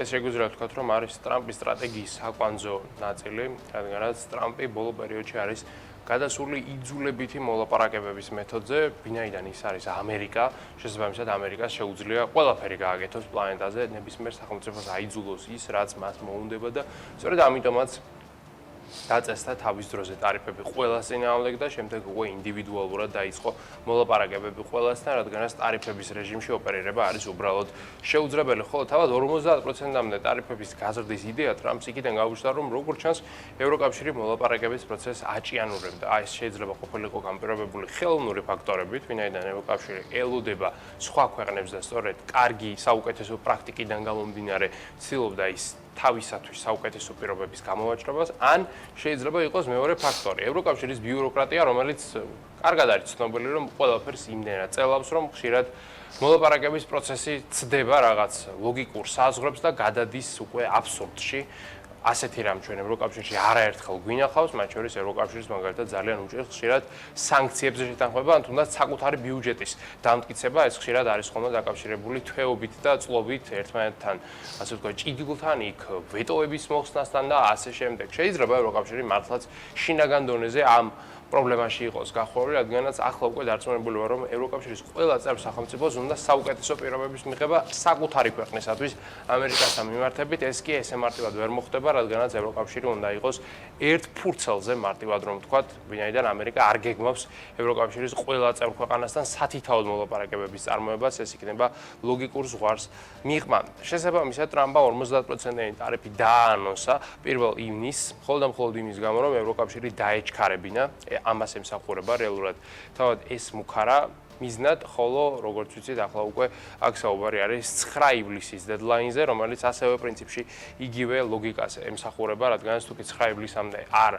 ეს შეგვიძლია ვთქვათ, რომ არის ტრამპის სტრატეგიის საკვანძო ნაწილი, რადგანაც ტრამპი ბოლო პერიოდში არის გადასული იძულებითი მოლაპარაკებების მეთოდზე, ვინაიდან ის არის ამერიკა, შესაბამისად ამერიკას შეუძლია ყველაფერი გააკეთოს პლანეტაზე, ნებისმიერ სახელმწიფოს აიძულოს ის, რაც მას მოუნდება და სწორედ ამიტომაც დაწესდა თავის დროზე ტარიფები ყველას წინააღმდეგ და შემდეგ უკვე ინდივიდუალურად დაიწყო მოლაპარაკებები ყველასთან, რადგანაც ტარიფების რეჟიმში ოპერირება არის უბრალოდ შეუძლებელი. ხოლო თავად 50%-მდე ტარიფების გაზრდის იდეა ტრამპს იქიდან გაუჩნდა, რომ როგორც ჩანს, ევროკავშირი მოლაპარაკების პროცესს აჭიანურებდა. ეს შეიძლება ყოფილიყო განპირობებული ხელოვნური ფაქტორებით, ვინაიდან ევროკავშირი ელოდება სხვა ქვეყნებს და სწორედ კარგი საუკეთესო პრაქტიკიდან გამომდინარე ცდილობდა ის თავისათვის საუკეთესო პირობების გამოვაჭრებას, ან შეიძლება იყოს მეორე ფაქტორი. ევროკავშირის ბიუროკრატია, რომელიც კარგად არის ცნობილი, რომ ყველაფერს იმდენად წელავს, რომ ხშირად მოლაპარაკების პროცესი ცდება რაღაც ლოგიკურ საზღვრებს და გადადის უკვე აბსურდში. ასეთი რამ ჩვენ ევროკავშირში არაერთხელ გვინახავს, მათ შორის ევროკავშირის მაგალითად ძალიან უჭირს ხშირად სანქციებზე შეთანხმება, ან თუნდაც საკუთარი ბიუჯეტის დამტკიცება, ეს ხშირად არის ხოლმე დაკავშირებული თვეობით და წლობით ერთმანეთთან, ასე ვთქვათ, ჭიდილთან, იქ ვეტოების მოხსნასთან და ასე შემდეგ. შეიძლება ევროკავშირი მართლაც შინაგან დონეზე ამ პრობლემაში იყოს გახვეული, რადგანაც ახლა უკვე დარწმუნებული ვარ, რომ ევროკავშირის ყველა წევრ სახელმწიფოს უნდა საუკეთესო პირობების მიღება საკუთარი ქვეყნისათვის ამერიკასთან მიმართებით, ეს კი ესე მარტივად ვერ მოხდება, რადგანაც ევროკავშირი უნდა იყოს ერთ ფურცელზე მარტივად რომ ვთქვათ, ვინაიდან ამერიკა არ გეგმავს ევროკავშირის ყველა წევრ ქვეყანასთან სათითაოდ მოლაპარაკებების წარმოებას, ეს იქნება ლოგიკურ ზღვარს მიღმა. შესაბამისად, ტრამპმა 50%-იანი ტარიფი დააანონსა 1 ივნისს, მხოლოდ და მხოლოდ იმის გამო, რომ ევროკავშირი დაეჩქარებინა ამას ემსახურება რეალურად. თავად ეს მუქარა მიზნად, ხოლო როგორც ვიცით, ახლა უკვე აქ საუბარი არის 9 ივლისის დედლაინზე, რომელიც ასევე პრინციპში იგივე ლოგიკას ემსახურება, რადგანაც თუ კი 9 ივლისამდე არ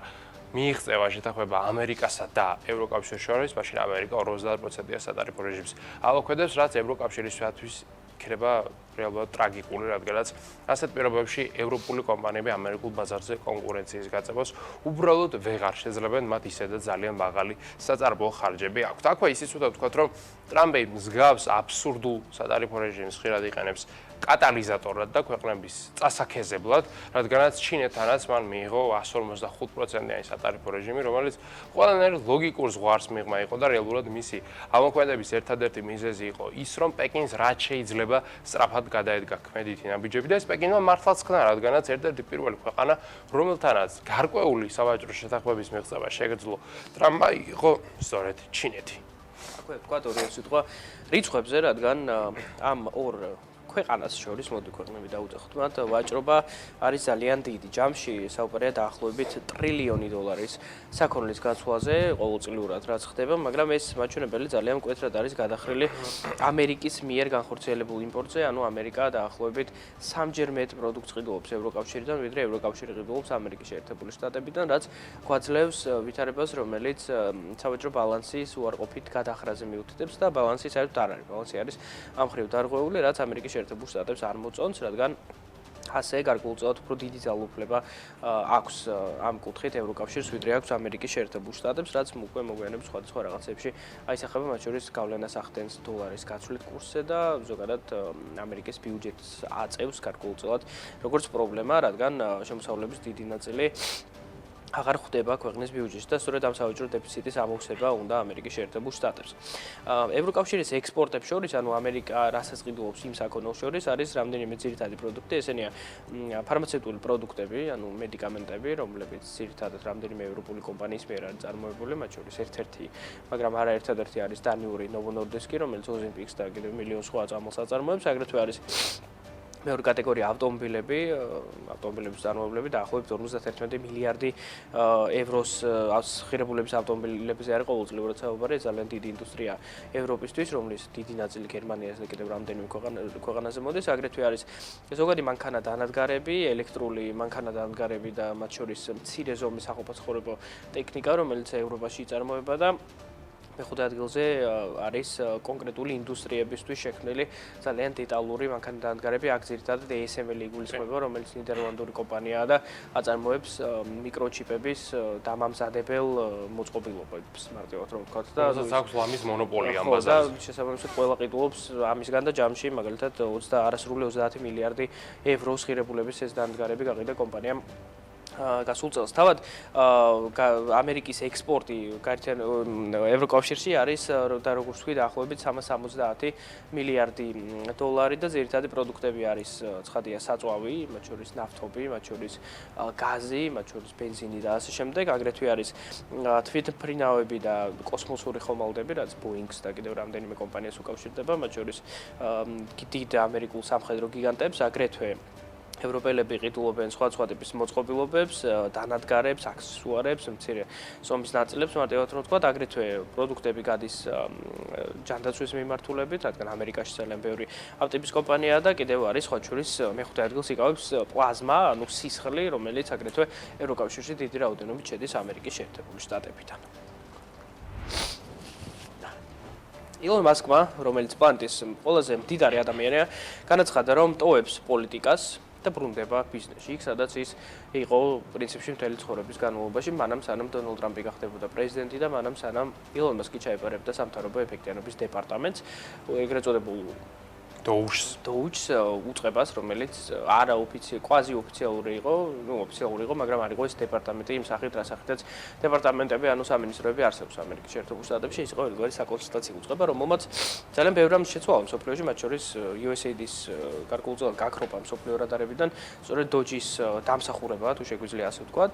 მიიღწევა შეთანხმება ამერიკასა და ევროკავშირის შორის, მაშინ ამერიკა 50%-იან სატარიფო რეჟიმს ალოქედებს, რაც ევროკავშირისათვის იქნება რეალურად ტრაგიკული, რადგანაც ასეთ პირობებში ევროპული კომპანიები ამერიკულ ბაზარზე კონკურენციის გაწევას უბრალოდ ვეღარ შეძლებენ, მათ ისედაც ძალიან მაღალი საწარმოო ხარჯები აქვთ. აქვე ისიც უნდა ვთქვათ, რომ ტრამპი მსგავს აბსურდულ სატარიფო რეჟიმს ხშირად იყენებს კატალიზატორად და ქვეყნების წასაქეზებლად, რადგანაც ჩინეთთანაც მან მიიღო 155%-იანი სატარიფო რეჟიმი, რომელიც ყველანაირ ლოგიკურ ზღვარს მიღმა იყო და რეალურად მისი ამოქმედების ერთადერთი მიზეზი იყო ის, რომ პეკინს რაც შეიძლება სწრაფად გადაედგა ქმედითი ნაბიჯები და ეს პეკინმა მართლაც ხდა, რადგანაც ერთ-ერთი პირველი ქვეყანა, რომელთანაც გარკვეული სავაჭრო შეთანხმების მიღწევა შეგძლო ტრამპმა იყო სწორედ ჩინეთი. აქვე ვთქვათ ორი სიტყვა რიცხვებზე, რადგან ამ ორ ქვეყანას შორის მოდი ქვეყნები დაუძახოთ, მათ ვაჭრობა არის ძალიან დიდი. ჯამში საუბარია დაახლოებით ტრილიონი დოლარის საქონლის გაცვლაზე ყოველწლიურად რაც ხდება, მაგრამ ეს მაჩვენებელი ძალიან მკვეთრად არის გადახრილი ამერიკის მიერ განხორციელებულ იმპორტზე, ანუ ამერიკა დაახლოებით 3-ჯერ მეტ პროდუქტს ყიდულობს ევროკავშირიდან, ვიდრე ევროკავშირი ყიდულობს ამერიკის შეერთებული შტატებიდან, რაც გვაძლევს ვითარებას, რომელიც სავაჭრო ბალანსის უარყოფით გადახრაზე მიუთითებს და ბალანსი საერთოდ არ არის. ბალანსი არის ამ მხრივ დარღვეული, რაც ამერიკის შეერთებულ შტატებს არ მოწონს, რადგან ასე გარკვეულწილად უფრო დიდი ძალაუფლება აქვს ამ კუთხით ევროკავშირს, ვიდრე აქვს ამერიკის შეერთებულ შტატებს, რაც უკვე მოგვიანებით სხვადასხვა რაღაცებში აისახება, მათ შორის გავლენას ახდენს დოლარის გაცვლის კურსზე და ზოგადად ამერიკის ბიუჯეტს აწევს გარკვეულწილად როგორც პრობლემა, რადგან შემოსავლების დიდი ნაწილი აღარ ხვდება ქვეყნის ბიუჯეტში და სწორედ ამ სავაჭრო დეფიციტის ამოვსება უნდა ამერიკის შეერთებულ შტატებს. ევროკავშირის ექსპორტებს შორის, ანუ ამერიკა რასაც ყიდულობს იმ საქონელს შორის, არის რამდენიმე ძირითადი პროდუქტი, ესენია ფარმაცევტული პროდუქტები, ანუ მედიკამენტები, რომლებიც ძირითადად რამდენიმე ევროპული კომპანიის მიერ არის წარმოებული, მათ შორის ერთ-ერთი, მაგრამ არა ერთადერთი არის დანიური Novo Nordisk, რომელიც Ozempic-ს და კიდევ მილიონ სხვა წამალს აწარმოებს, აგრეთვე არის მეორე კატეგორია ავტომობილების წარმოებლები დაახლოებით 51 მილიარდი ევროს ღირებულების ავტომობილებზე არის ყოველწლიურად საუბარი, ძალიან დიდი ინდუსტრია ევროპისთვის, რომლის დიდი ნაწილი გერმანიას და კიდევ რამდენიმე ქვეყანაზე მოდის, აგრეთვე არის ზოგადი მანქანა-დანადგარები, ელექტრული მანქანა-დანადგარები და მათ შორის მცირე ზომის საყოფაცხოვრებო ტექნიკა, რომელიც ევროპაში იწარმოება და მეხუთე ადგილზე არის კონკრეტული ინდუსტრიებისთვის შექმნილი ძალიან დეტალური მანქანათგანადგარები, აქ ძირითადად ASML იგულისხმება, რომელიც ნიდერლანდური კომპანიაა და აწარმოებს მიკროჩიპების დამამზადებელ მოწყობილობებს, მარტივად რომ ვთქვათ და აქვს ლამის მონოპოლია ამ ბაზარზე. ბაზარზე. შესაბამისად ყველა ყიდულობს ამისგან და ჯამში მაგალითად 30 მილიარდი ევროს ღირებულების ეს დანადგარები გაყიდა კომპანიამ გასულ წელს. თავად ამერიკის ექსპორტი ევროკავშირში არის და როგორც ვთქვი დაახლოებით 370 მილიარდი დოლარი და ძირითადი პროდუქტები არის ცხადია საწვავი, მათ შორის ნავთობი, მათ შორის გაზი, მათ შორის ბენზინი და ასე შემდეგ. აგრეთვე არის თვითმფრინავები და კოსმოსური ხომალდები, რაც Boeing-ს და კიდევ რამდენიმე კომპანიას უკავშირდება, მათ შორის დიდ ამერიკულ სამხედრო გიგანტებს, აგრეთვე ევროპელები ყიდულობენ სხვა ტიპის მოწყობილობებს, დანადგარებს, აქსესუარებს, მცირე ზომის ნაწილებს, მარტივად რომ ვთქვათ, აგრეთვე პროდუქტები გადის ჯანდაცვის მიმართულებით, რადგან ამერიკაში ძალიან ბევრი ამ ტიპის კომპანიაა და კიდევ არის სხვა შორის მეხუთე ადგილს იკავებს პლაზმა, ანუ სისხლი, რომელიც აგრეთვე ევროკავშირში დიდი რაოდენობით შედის ამერიკის შეერთებული შტატებიდან. ილონ მასკმა, რომელიც პლანეტის ყველაზე მდიდარი ადამიანია, განაცხადა, რომ ტოვებს პოლიტიკას და ბრუნდება ბიზნესში. იქ სადაც ის იყო პრინციპში მთელი ცხოვრების განმავლობაში, მანამ სანამ დონალდ ტრამპი გახდებოდა პრეზიდენტი და მანამ სანამ ილონ მასკი ჩაებარებდა სამთავრობო ეფექტიანობის დეპარტამენტს, ეგრეთ წოდებულ Doge-ს უწყებას, რომელიც კვაზი ოფიციალური იყო, ოფიციალური იყო, მაგრამ არ იყო ეს დეპარტამენტი იმ სახით, რა სახითაც დეპარტამენტები, ანუ სამინისტროები არსებობს ამერიკის შეერთებულ შტატებში, ის იყო ერთგვარი საკონსულტაციო უწყება, რომელმაც ძალიან ბევრი რამ შეცვალა მსოფლიოში, მათ შორის USAID-ის გარკვეულწილად გაქრობა მსოფლიო რადარებიდან, სწორედ Doge-ის დამსახურება, თუ შეგვიძლია ასე ვთქვათ,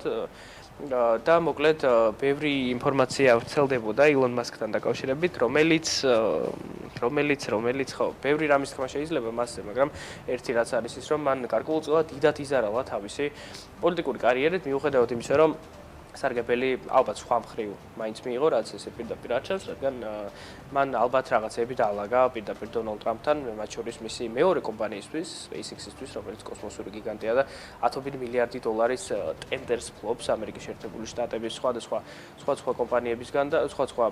და მოკლედ ბევრი ინფორმაცია ვრცელდებოდა ილონ მასკთან დაკავშირებით, რომელიც ხო, ბევრი რამის თქმა შეიძლება მასზე, მაგრამ ერთი რაც არის ის, რომ მან გარკვეულწილად დიდად იზარალა თავისი პოლიტიკური კარიერით, მიუხედავად იმისა, რომ სარგებელი ალბათ სხვა მხრივ მაინც მიიღო, რაც ესე პირდაპირ არ ჩანს, რადგან მან ალბათ რაღაცები დაალაგა პირდაპირ დონალდ ტრამპთან, მათ შორის მისი მეორე კომპანიისთვის, SpaceX-ისთვის, რომელიც კოსმოსური გიგანტია და 10 მილიარდი დოლარის ტენდერს ფლობს ამერიკის შეერთებული შტატების სხვა კომპანიებისგან და სხვა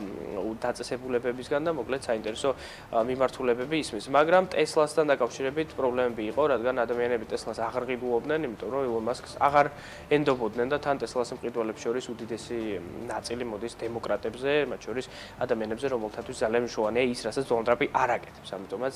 დაწესებულებებისგან და მოკლედ საინტერესო მიმართულებები ისმის. მაგრამ Tesla-სთან დაკავშირებით პრობლემები იყო, რადგან ადამიანები Tesla-ს აღარ ყიდულობდნენ, იმიტომ რომ ილონ მასკს აღარ ენდობოდნენ და თან Tesla-ს მყიდველებს შორის უდიდესი ნაწილი მოდის დემოკრატებზე, მათ შორის ადამიანებზე, რომელთათვის ძალიან მნიშვნელოვანია ის, რასაც დონალდ ტრამპი არ აკეთებს. ამიტომაც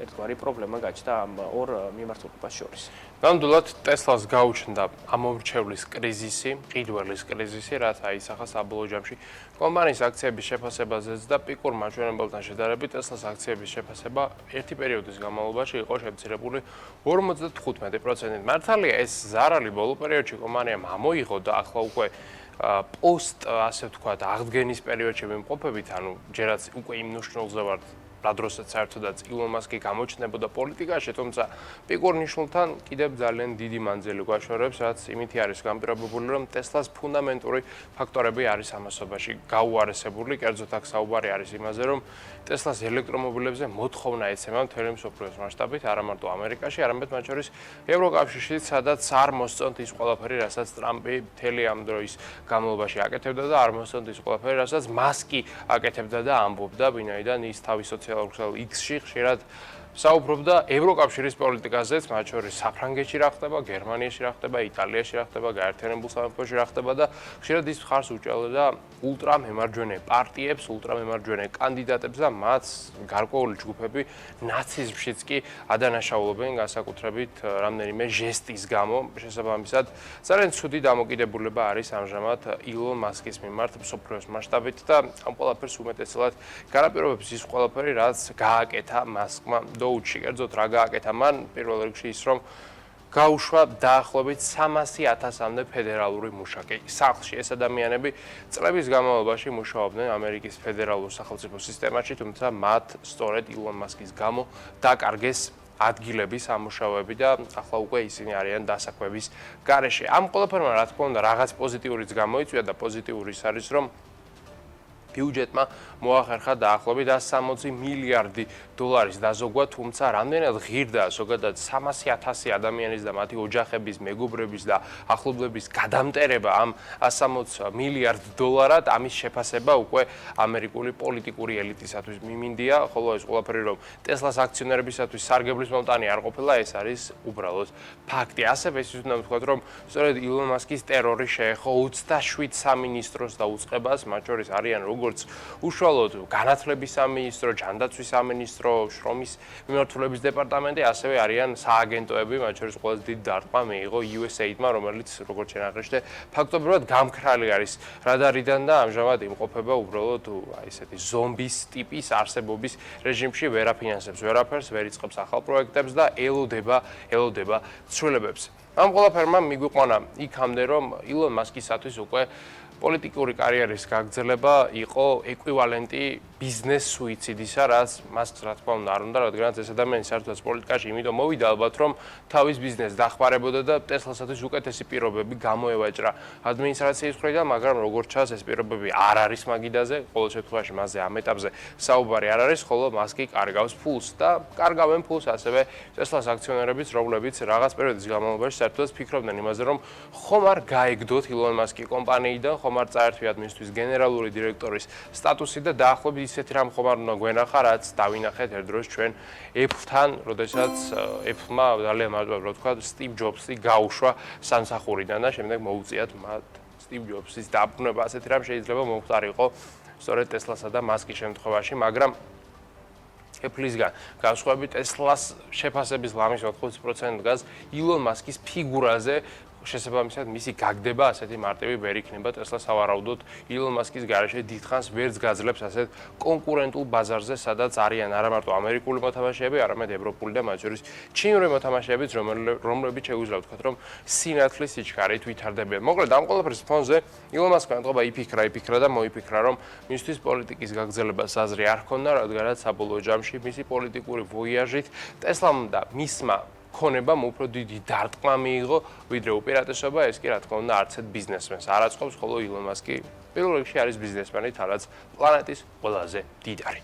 ერთგვარი პრობლემა გაჩნდა ამ ორ მიმართულებას შორის. ნამდვილად Tesla-ს გაუჩნდა ამომრჩევლის კრიზისი, ყიდველის კრიზისი, რაც აისახა საბოლოო ჯამში კომპანიის აქციების შეფასებაზეც და პიკურ მაჩვენებელთან შედარებით Tesla-ს აქციების შეფასება ერთი პერიოდის განმავლობაში იყო შემცირებული 55%. მართალია ეს ზარალი ბოლო პერიოდში კომპანიამ ამოიღო და ახლა უკვე პოსტ, ასე ვთქვათ, აღდგენის პერიოდში ვიმყოფებით, ანუ ჯერაც უკვე იმ ნიშნულზე ვართ, რა დროსაც საერთოდაც ილონ მასკი გამოჩნდებოდა პოლიტიკაში, თუმცა პიკურ ნიშნულთან კიდევ ძალიან დიდი მანძილი გვაშორებს, რაც იმითი არის განპირობებული, რომ Tesla-ს ფუნდამენტური ფაქტორები არის ამასობაში გაუარესებული, კერძოდ აქ საუბარი არის იმაზე, რომ Tesla-ს ელექტრომობილებზე მოთხოვნა ეცემა მთელი მსოფლიოს მასშტაბით, არა მარტო ამერიკაში, არამედ მათ შორის ევროკავშირში, სადაც არ მოსწონთ ის ყველაფერი, რასაც ტრამპი მთელი ამ დროის განმავლობაში აკეთებდა და არ მოსწონთ ის ყველაფერი, რასაც მასკი აკეთებდა და ამბობდა, ვინაიდან ის თავის სოციალურ ქსელ X-ში ხშირად საუბრობდა ევროკავშირის პოლიტიკაზეც, მათ შორის საფრანგეთში რა ხდება, გერმანიაში რა ხდება, იტალიაში რა ხდება, გაერთიანებულ სამეფოში რა ხდება და ხშირად ის მხარს უჭერდა ულტრამემარჯვენე პარტიებს, ულტრამემარჯვენე კანდიდატებს და მათ გარკვეული ჯგუფები ნაციზმშიც კი ადანაშაულობენ, განსაკუთრებით რამდენიმე ჟესტის გამო. შესაბამისად, ძალიან ცუდი დამოკიდებულება არის ამჟამად ილონ მასკის მიმართ მსოფლიოს მასშტაბით და ამ ყველაფერს უმეტესად განაპირობებს ის ყველაფერი, რაც გააკეთა მასკმა Doge-ში, კერძოდ რა გააკეთა მან პირველ რიგში ის, რომ გაუშვა დაახლოებით 300,000-მდე ფედერალური მუშაკი სახლში. ეს ადამიანები წლების განმავლობაში მუშაობდნენ ამერიკის ფედერალურ სახელმწიფო სისტემაში, თუმცა მათ სწორედ ილონ მასკის გამო დაკარგეს ადგილები სამუშაოები და ახლა უკვე ისინი არიან დასაქმების გარეშე. ამ ყველაფერმა რა თქმა უნდა რაღაც პოზიტიურიც გამოიწვია და პოზიტიური ის არის, რომ ბიუჯეტმა მოახერხა დაახლოებით 160 მილიარდი დოლარის დაზოგვა, თუმცა რამდენად ღირდა ზოგადად 300,000 ადამიანის და მათი ოჯახების, მეგობრების და ახლობლების გადამტერება ამ 160 მილიარდ დოლარად, ამის შეფასება უკვე ამერიკული პოლიტიკური ელიტისათვის მიმინდია, ხოლო ეს ყველაფერი რომ ტესლას აქციონერებისათვის სარგებლის მომტანი არ ყოფილა, ეს არის უბრალოდ ფაქტი. ასევე ის უნდა ვთქვათ, რომ სწორედ ილონ მასკის ტერორი შეეხო 27 სამინისტროს დაუწყებას, მათ შორის არიან როგორც უშუალოდ განათლების სამინისტრო, ჯანდაცვის სამინისტრო, შრომის მიმართულების დეპარტამენტი, ასევე არიან სააგენტოები, მათ შორის ყველაზე დიდი დარტყმა მიიღო USAID-მა, რომელიც როგორც შენახეთ, ფაქტობრივად გამქრალი არის რადარიდან და ამჟამად იმყოფება უბრალოდ ესეთი ზომბის ტიპის არსებობის რეჟიმში, ვერ აფინანსებს ვერაფერს, ვერ იწყებს ახალ პროექტებს და ელოდება ცვლილებებს. ამ ყველაფერმა მიგვიყვანა იქამდე, რომ ილონ მასკისათვის უკვე პოლიტიკური კარიერის გაგრძელება იყო ეკვივალენტი ბიზნეს სუიციდისა, რაც მას რა თქმა უნდა არ უნდა, რადგანაც ეს ადამიანი საერთოდ პოლიტიკაში იმიტომ მოვიდა ალბათ, რომ თავის ბიზნესს დახმარებოდა და ტესლასათვის უკეთესი პირობები გამოევაჭრა ადმინისტრაციის მხრიდან, მაგრამ როგორც ჩანს, ეს პირობები არ არის მაგიდაზე, ყოველ შემთხვევაში მასზე ამ ეტაპზე საუბარი არ არის, ხოლო მას კი კარგავს ფულს და კარგავენ ფულს ასევე ტესლას აქციონერებიც, რომლებიც რაღაც პერიოდის განმავლობაში საერთოდ ფიქრობდნენ იმაზე, რომ ხომ არ გაეგდოთ ილონ მასკი კომპანიიდან, ხომ არ წაერთვიათ მისთვის გენერალური დირექტორის სტატუსი და დაახლოებით ისეთი რამ ხომ არ უნდა გვენახა, რაც დავინახეთ ერთ დროს ჩვენ Apple-თან, როდესაც Apple-მა ძალიან მარტივად რა ვთქვა, სტივ ჯობსი გაუშვა სამსახურიდან და შემდეგ მოუწიათ მათ სტივ ჯობსის დაბრუნება, ასეთი რამ შეიძლება მომხდარიყო სწორედ ტესლასა და მასკის შემთხვევაში, მაგრამ Apple-ისგან განსხვავებით ტესლას შეფასების ლამის 80% დგას ილონ მასკის ფიგურაზე, შესაბამისად მისი გაგდება ასეთი მარტივი ვერ იქნება ტესლა სავარაუდოდ ილონ მასკის გარეშე დიდხანს ვერც გაძლებს ასეთ კონკურენტულ ბაზარზე, სადაც არიან არა მარტო ამერიკული მოთამაშეები, არამედ ევროპული და მათ შორის ჩინური მოთამაშეებიც, რომლებიც შეგვიძლია ვთქვათ, რომ სინათლის სიჩქარით ვითარდებიან. მოკლედ ამ ყველაფრის ფონზე ილონ მასკმა ეთყობა იფიქრა და მოიფიქრა, რომ მისთვის პოლიტიკის გაგრძელებას აზრი არ ჰქონდა, რადგანაც საბოლოო ჯამში მისი პოლიტიკური ვოიაჟით ტესლამ და მისმა ქონებამ უფრო დიდი დარტყმა მიიღო, ვიდრე უპირატესობა, ეს კი რა თქმა უნდა არც ერთ ბიზნესმენს არ აწყობს, ხოლო ილონ მასკი პირველ რიგში არის ბიზნესმენი, თალაც პლანეტის ყველაზე დიდარი.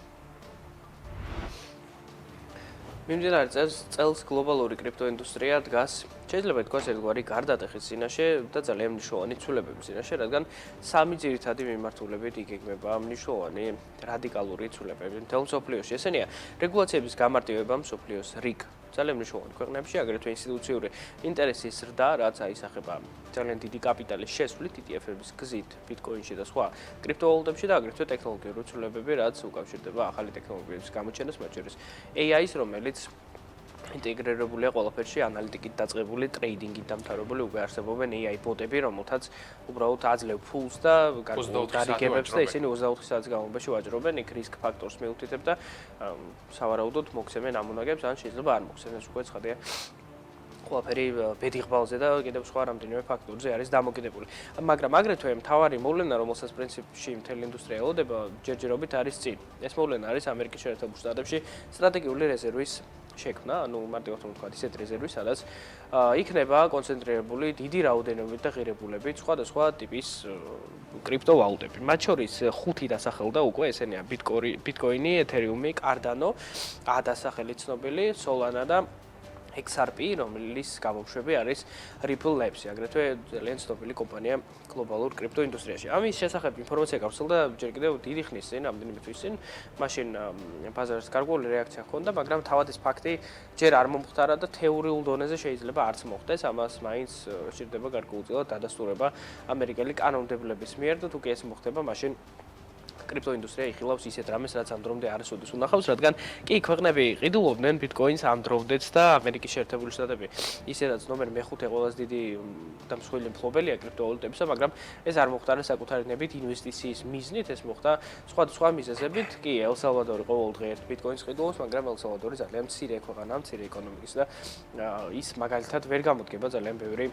მიმდინარე წელს გლობალური კრიპტოინდუსტრია დგას, შეიძლება ითქვას ერთგვარი გარდატეხის წინაშე და ძალიან მნიშვნელოვანი ცვლილებების წინაშე, რადგან სამი ძირითადი მიმართულებით იგეგმება მნიშვნელოვანი რადიკალური ცვლილებები მთელ მსოფლიოში. ესენია რეგულაციების გამარტივება მსოფლიოს რიგ ძალიან მნიშვნელოვანი ქვეყნებში, აგრეთვე ინსტიტუციური ინტერესის ზრდა, რაც აისახება ძალიან დიდი კაპიტალის შესვლით ETF-ების გზით ბიტკოინში და სხვა კრიპტოვალუტებში და აგრეთვე ტექნოლოგიური ცვლილებები, რაც უკავშირდება ახალი ტექნოლოგიების გამოჩენას, მათ შორის AI-ს, რომელიც ინტეგრირებულია ყველაფერში, ანალიტიკით დაწყებული, ტრეიდინგით დამთავრებული, უკვე არსებობენ AI ბოტები, რომელთაც უბრალოდ აძლევ ფულს და გარიგებებს და ისინი 24 საათის განმავლობაში ვაჭრობენ, იქ რისკ ფაქტორს მიუთითებ და სავარაუდოდ მოგცემენ ამონაგებს, ან შეიძლება არ მოგცემენ, ეს უკვე ცხადია. ყველაფერი ბედიღბალზე და კიდევ სხვა რამდენიმე ფაქტორზე არის დამოკიდებული. მაგრამ აგრეთვე მთავარი მოვლენა, რომელსაც პრინციპში მთელი ინდუსტრია ელოდება, ჯერჯერობით არის წინ. ეს მოვლენა არის ამერიკის შეერთებულ შტატებში სტრატეგიული რეზერვის შექმნა, ანუ მარტივად რომ ვთქვათ, ისეთ რეზერვი, სადაც იქნება კონცენტრირებული დიდი რაოდენობით და ღირებულებით სხვადასხვა ტიპის კრიპტოვალუტები. მათ შორის 5 დასახელდა უკვე, ესენია ბიტკოინი, ეთერიუმი, კარდანო, ADA სახელი ცნობილი, Solana და XRP, რომლის გამომშვები არის Ripple Labs, აგრეთვე ძალიან ცნობილი კომპანია გლობალურ კრიპტოინდუსტრიაში. ამის შესახებ ინფორმაცია გავრცელდა ჯერ კიდევ დიდი ხნის წინ, რამდენიმე თვის წინ, მაშინ ბაზარს გარკვეული რეაქცია ჰქონდა, მაგრამ თავად ეს ფაქტი ჯერ არ მომხდარა და თეორიულ დონეზე შეიძლება არც მოხდეს, ამას მაინც სჭირდება გარკვეულწილად დადასტურება ამერიკელი კანონმდებლების მიერ და თუ კი ეს მოხდება, მაშინ კრიპტოინდუსტრია იხილავს ისეთ რამეს, რაც ამ დრომდე არ ესოდეს უნახავს, რადგან კი ქვეყნები ყიდულობდნენ ბიტკოინს ამ დრომდეც და ამერიკის შეერთებული შტატები ისედაც ცნობენ მეხუთე ყველაზე დიდი და მსხვილი მფლობელია კრიპტოვალუტებისა, მაგრამ ეს არ მოხდა საკუთარი ნებით ინვესტიციის მიზნით, ეს მოხდა სხვადასხვა მიზეზებით. კი, ელ-სალვადორი ყოველდღე ერთ ბიტკოინს ყიდულობს, მაგრამ ელ-სალვადორი ძალიან მცირე ქვეყანაა, მცირე ეკონომიკის და ის მაგალითად ვერ გამოდგება ძალიან ბევრი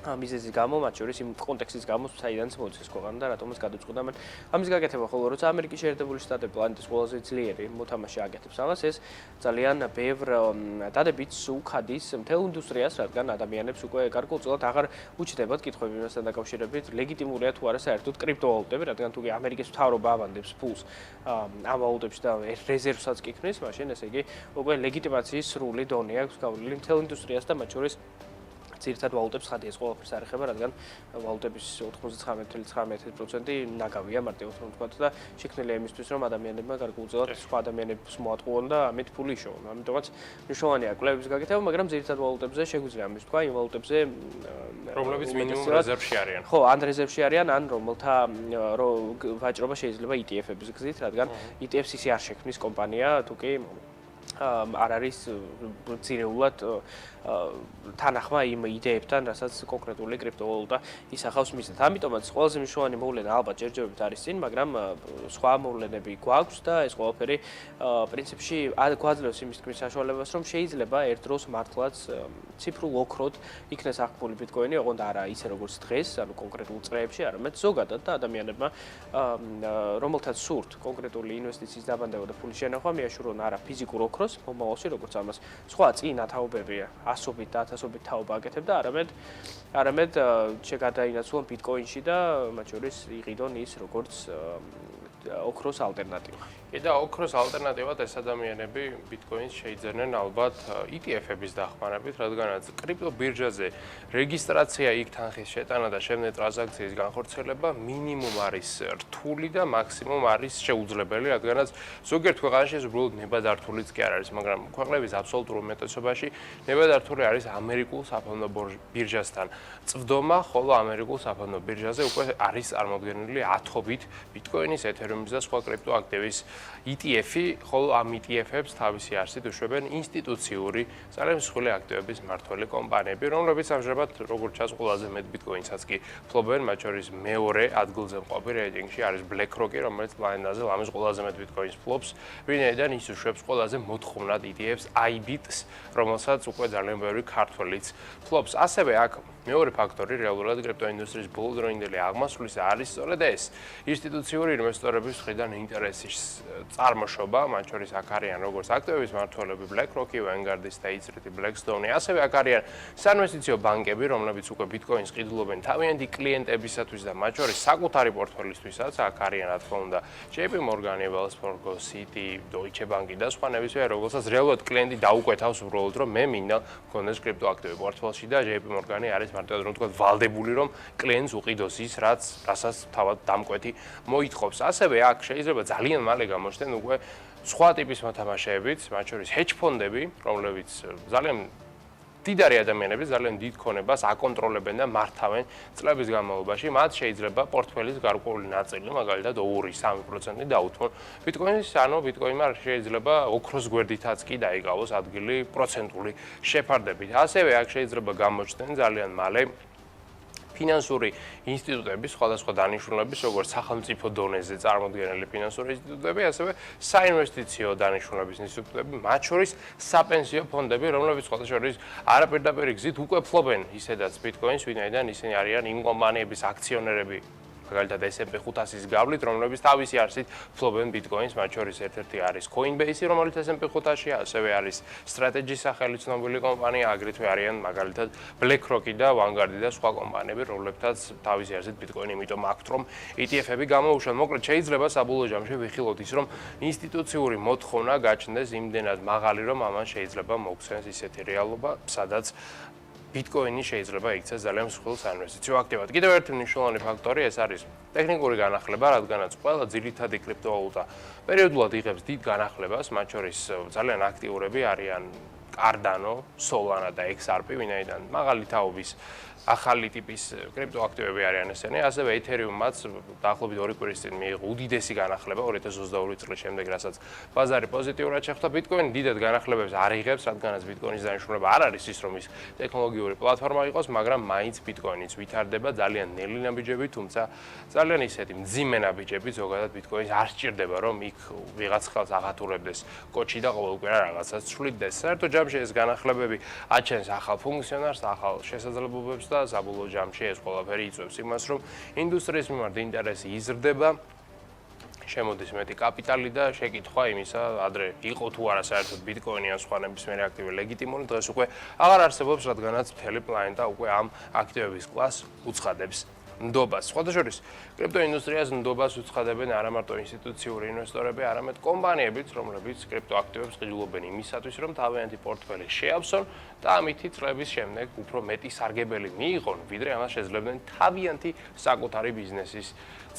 მიზეზის გამო, მათ შორის იმ კონტექსტის გამო, საიდანაც მოდის ქვეყანა და რატომაც გადაწყვიტა მან ამის გაკეთება, ხოლო როცა ამერიკის შეერთებული შტატები პლანეტის ყველაზე ძლიერი მოთამაშე აკეთებს ამას, ეს ძალიან ბევრ დადებით უკადის მთელ ინდუსტრიას, რადგან ადამიანებს უკვე გარკვეულწილად აღარ უჩნდებათ კითხვები იმასთან დაკავშირებით, ლეგიტიმურია თუ არა საერთოდ კრიპტოვალუტები, რადგან თუ კი ამერიკის მთავრობა აბანდებს ფულს ამ ვალუტებში და რეზერვსაც კი ქმნის, მაშინ ესე იგი უკვე ლეგიტიმაციის სრული დონე აქვს გავლილი მთელ ინდუსტრიას და მათ შორის ძირითადად ვალუტებს ხადი ეს ყველაფერს არეხება, რადგან ვალუტების 99.9% ნაგავია მარტივად რომ ვთქვათ და შექმნილია იმისთვის, რომ ადამიანებმა გარკვეულწილად სხვა ადამიანებს მოატყუონ და ამით ფული იშოვონ. ამიტომაც მნიშვნელოვანია კვლევების გაკეთება, მაგრამ ძირითადად ვალუტებზე შეგვიძლია ამის თქვა, იმ ვალუტებზე რომლებიც მინიმუმ რეზერვში არიან. ხო, ან რეზერვში არიან, ან რომელთა ვაჭრობა შეიძლება ETF-ების გზით, რადგან ETF-ს ისე არ შექმნის კომპანია, თუ კი არ არის ძირეულად თანახმა იმ იდეებთან, რასაც კონკრეტული კრიპტოვალუტა ისახავს მიზნად. ამიტომაც ყველაზე მნიშვნელოვანი მოვლენა ალბათ ჯერჯერობით არის წინ, მაგრამ სხვა მოვლენები გვაქვს და ეს ყველაფერი პრინციპში გვაძლევს იმის თქმის საშუალებას, რომ შეიძლება ერთ დროს მართლაც ციფრულ ოქროდ იქნეს აღქმული ბიტკოინი, ოღონდ არა ისე როგორც დღეს, ანუ კონკრეტულ წრეებში, არამედ ზოგადად და ადამიანებმა რომელთაც სურთ კონკრეტული ინვესტიციის დაბანდება და ფულის შენახვა მიაშურონ არა ფიზიკურ ოქროს მომავალში, როგორც ამას სხვა წინ ათაობებია ასობით და ათასობით თაობა აკეთებდა, არამედ შეგადაინაცვლონ ბიტკოინში და მათ შორის იყიდონ ის როგორც ოქროს ალტერნატივა. და ოქროს ალტერნატივად ეს ადამიანები ბიტკოინს შეიძენენ ალბათ ETF-ების დახმარებით, რადგანაც კრიპტობირჟაზე რეგისტრაცია, იქ თანხის შეტანა და შემდეგ ტრანზაქციის განხორციელება მინიმუმ არის რთული და მაქსიმუმ არის შეუძლებელი, რადგანაც ზოგიერთ ქვეყანაში ეს უბრალოდ ნებადართულიც კი არ არის, მაგრამ ქვეყნების აბსოლუტურ უმეტესობაში ნებადართული არის ამერიკულ საფონდო ბირჟასთან წვდომა, ხოლო ამერიკულ საფონდო ბირჟაზე უკვე არის წარმოდგენილი ათობით ბიტკოინის, ეთერიუმის და სხვა კრიპტოაქტივის ETF-ი, ხოლო ამ ETF-ებს თავისი არსით უშვებენ ინსტიტუციური ძალიან მსხვილი აქტივების მმართველი კომპანიები, რომლებიც ამჟამად როგორც ჩანს ყველაზე მეტ ბიტკოინსაც კი ფლობენ, მათ შორის მეორე ადგილზე მყოფი რეიტინგში არის BlackRock-ი, რომელიც პლანეტაზე ლამის ყველაზე მეტ ბიტკოინს ფლობს, ვინაიდან ის უშვებს ყველაზე მოთხოვნად ETF-ს IBIT-ს, რომელსაც უკვე ძალიან ბევრი ქართველიც ფლობს. ასევე აქ მეორე ფაქტორი რეალურად კრიპტოინდუსტრიის ბოლოდროინდელი აღმასვლისა არის სწორედ ეს ინსტიტუციური ინვესტორების მხრიდან ინტერესის წარმოშობა, მათ შორის აქ არიან როგორც აქტივების მმართველები BlackRock-ი, Vanguard-ი, State Street-ი, Blackstone-ი, ასევე აქ არიან საინვესტიციო ბანკები, რომლებიც უკვე ბიტკოინს ყიდულობენ თავიანთი კლიენტებისათვის და მათ შორის საკუთარი პორტფელისთვისაც, აქ არიან რა თქმა უნდა JP Morgan-ი, Wells Fargo, Citi, Deutsche Bank-ი და სხვა ნებისმიერ, რომელსაც რეალურად კლიენტი დაუკვეთავს უბრალოდ, რომ მე მინდა მქონდეს კრიპტოაქტივები პორტფელში და JP Morgan-ი არის მარტივად რომ თქვა ვალდებული, რომ კლიენტს უყიდოს ის, რასაც თავად დამკვეთი მოითხოვს. ასევე აქ შეიძლება ძალიან მალე გამოჩნდნენ უკვე სხვა ტიპის მოთამაშეებიც, მათ შორის hedge ფონდები, რომლებიც ძალიან დიდარი ადამიანები ძალიან დიდ ქონებას აკონტროლებენ და მართავენ წლების განმავლობაში, მათ შეიძლება პორტფელის გარკვეული ნაწილი, მაგალითად 2-3% დაუთმონ ბიტკოინის, ანუ ბიტკოინმა შეიძლება ოქროს გვერდითაც კი დაიკავოს ადგილი პროცენტული შეფარდებით. ასევე აქ შეიძლება გამოჩნდნენ ძალიან მალე ფინანსური ინსტიტუტები, სხვადასხვა დანიშნულების, როგორც სახელმწიფო დონეზე წარმოდგენილი ფინანსური ინსტიტუტები, ასევე საინვესტიციო დანიშნულების ინსტიტუტები, მათ შორის საპენსიო ფონდები, რომლებიც სხვათა შორის არაპირდაპირი გზით უკვე ფლობენ ისედაც ბიტკოინს, ვინაიდან ისინი არიან იმ კომპანიების აქციონერები, მაგალითად S&P 500-ის გავლით, რომლებიც თავისი არსით ფლობენ ბიტკოინს, მათ შორის ერთ-ერთი არის Coinbase-ი, რომელიც S&P 500-ია, ასევე არის Strategy სახელით ცნობილი კომპანია, აგრეთვე არიან მაგალითად BlackRock-ი და Vanguard-ი და სხვა კომპანიები, რომლებთაც თავისი არსით ბიტკოინი, იმიტომ აქვთ, რომ ETF-ები გამოუშვან. მოკლედ, შეიძლება საბოლოო ჯამში ვიხილოთ ის, რომ ინსტიტუციური მოთხოვნა გაჩნდეს იმდენად მაღალი, რომ ამან შეიძლება მოგვცემს ისეთი რეალობა, სადაც ბიტკოინი შეიძლება იქცეს ძალიან მსხვილ საინვესტიციო აქტივად. კიდევ ერთი მნიშვნელოვანი ფაქტორი ეს არის ტექნიკური განახლება, რადგანაც ყველა ძირითადი კრიპტოვალუტა პერიოდულად იღებს დიდ განახლებას, მათ შორის ძალიან აქტიურები არიან Cardano, Solana და XRP, ვინაიდან მაღალი თაობის ახალი ტიპის კრიპტოაქტივები არიან ესენი, ასევე Ethereum-აც დაახლოებით 2 კვირის წინ მიიღო უდიდესი განახლება 2022 წლის შემდეგ, რასაც ბაზარი პოზიტიურად შეხვდა. ბიტკოინი დიდად განახლებებს არ იღებს, რადგანაც ბიტკოინის დანიშნულება არ არის ის, რომ ის ტექნოლოგიური პლატფორმა იყოს, მაგრამ მაინც ბიტკოინიც ვითარდება ძალიან ნელი ნაბიჯები, თუმცა ძალიან ისეთი მძიმე ნაბიჯები ზოგადად ბიტკოინს არ სჭირდება, რომ იქ ვიღაც ხელს აღათურებდეს კოჩი და ყოველ კვირა რაღაცას ცვლიდეს. საერთო ჯამში ეს განახლებები აჩენს ახალ ფუნქციონარს, ახალ შესაძლებლობებს და საბოლოო ჯამში ეს ყველაფერი იწვევს იმას, რომ ინდუსტრიის მიმართ ინტერესი იზრდება, შემოდის მეტი კაპიტალი და შეკითხვა იმისა, ადრე იყო თუ არა საერთოდ ბიტკოინი ან სხვა ნებისმიერი აქტივი ლეგიტიმური, დღეს უკვე აღარ არსებობს, რადგანაც მთელი პლანეტა უკვე ამ აქტივების კლასს უცხადებს ნდობას. სხვადასხვა კრიპტოინდუსტრიას ნდობას უცხადებენ არა მარტო ინსტიტუციური ინვესტორები, არამედ კომპანიებიც, რომლებიც კრიპტოაქტივებს ყიდულობენ იმისათვის, რომ თავიანთი პორტფელი შეავსონ და ამითი წლების შემდეგ უფრო მეტი სარგებელი მიიღონ, ვიდრე ამას შეძლებდნენ თავიანთი საკუთარი ბიზნესის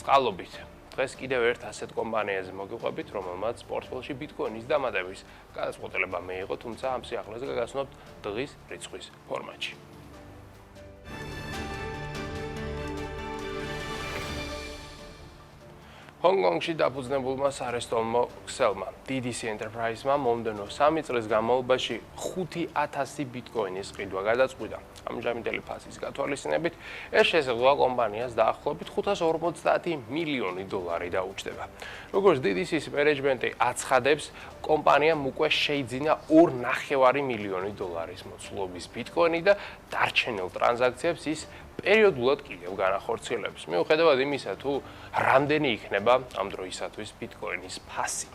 წყალობით. დღეს კიდევ ერთ ასეთ კომპანიაზე მოგიყვებით, რომელმაც პორტფელში ბიტკოინის დამატების გადაწყვეტილება მიიღო, თუმცა ამ სიახლეზე გაგაცნობთ დღის რიცხვის ფორმატში. ჰონგ-კონგში დაფუძნებულმა სარესტომო ქსელმა DDC Enterprise-მა მომდევნო 3 წლის განმავლობაში 5000 ბიტკოინის ყიდვა გადაწყვიტა. ამჟამინდელი ფასის გათვალისწინებით, ეს შესაძლოა კომპანიას დაახლოებით 550 მილიონი დოლარი დაუჯდება. როგორც DDC-ის მენეჯმენტი აცხადებს, კომპანიამ უკვე შეიძინა 2,5 მილიონი დოლარის მოცულობის ბიტკოინი და დარჩენილ ტრანზაქციებს ის პერიოდულად კიდევ განახორციელებს. მიუხედავად იმისა, თუ რამდენი იქნება ამ დროისათვის ბიტკოინის ფასი.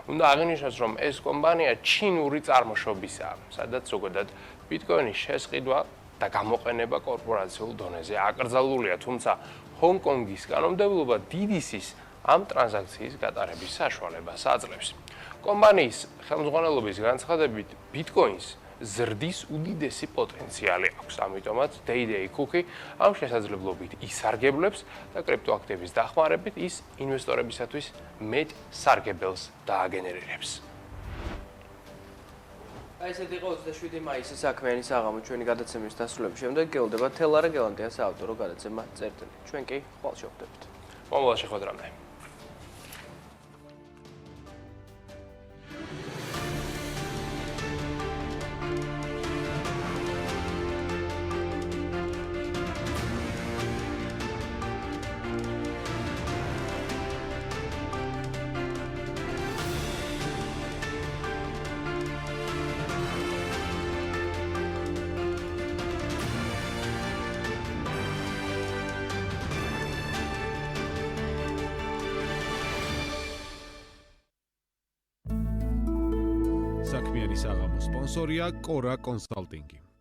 უნდა აღინიშნოს, რომ ეს კომპანია ჩინური წარმოშობისაა, სადაც ზოგადად ბიტკოინის შესყიდვა და გამოყენება კორპორაციულ დონეზე აკრძალულია, თუმცა ჰონგ-კონგის კანონმდებლობა DDC-ის ამ ტრანზაქციის გატარების საშუალებას აძლევს. კომპანიის ხელმძღვანელობის განცხადებით, ბიტკოინს ზრდის უდიდესი პოტენციალი აქვს, ამიტომაც Day-Day Cookie ამ შესაძლებლობით ისარგებლებს და კრიპტოაქტივების დახმარებით ის ინვესტორებისათვის მეტ სარგებელს დააგენერირებს. ესეთი იყო 27 მაისის საქმიანი საღამო ჩვენი გადაცემის დასრულების შემდეგ გელდება თელარა გელანდიას ავტორო გადაცემა წერტილი. ჩვენ კი ხვალ შევხვდებით. მომავალში ხვედრამდე. საქმიანი საღამოს სპონსორია კორა კონსალტინგი.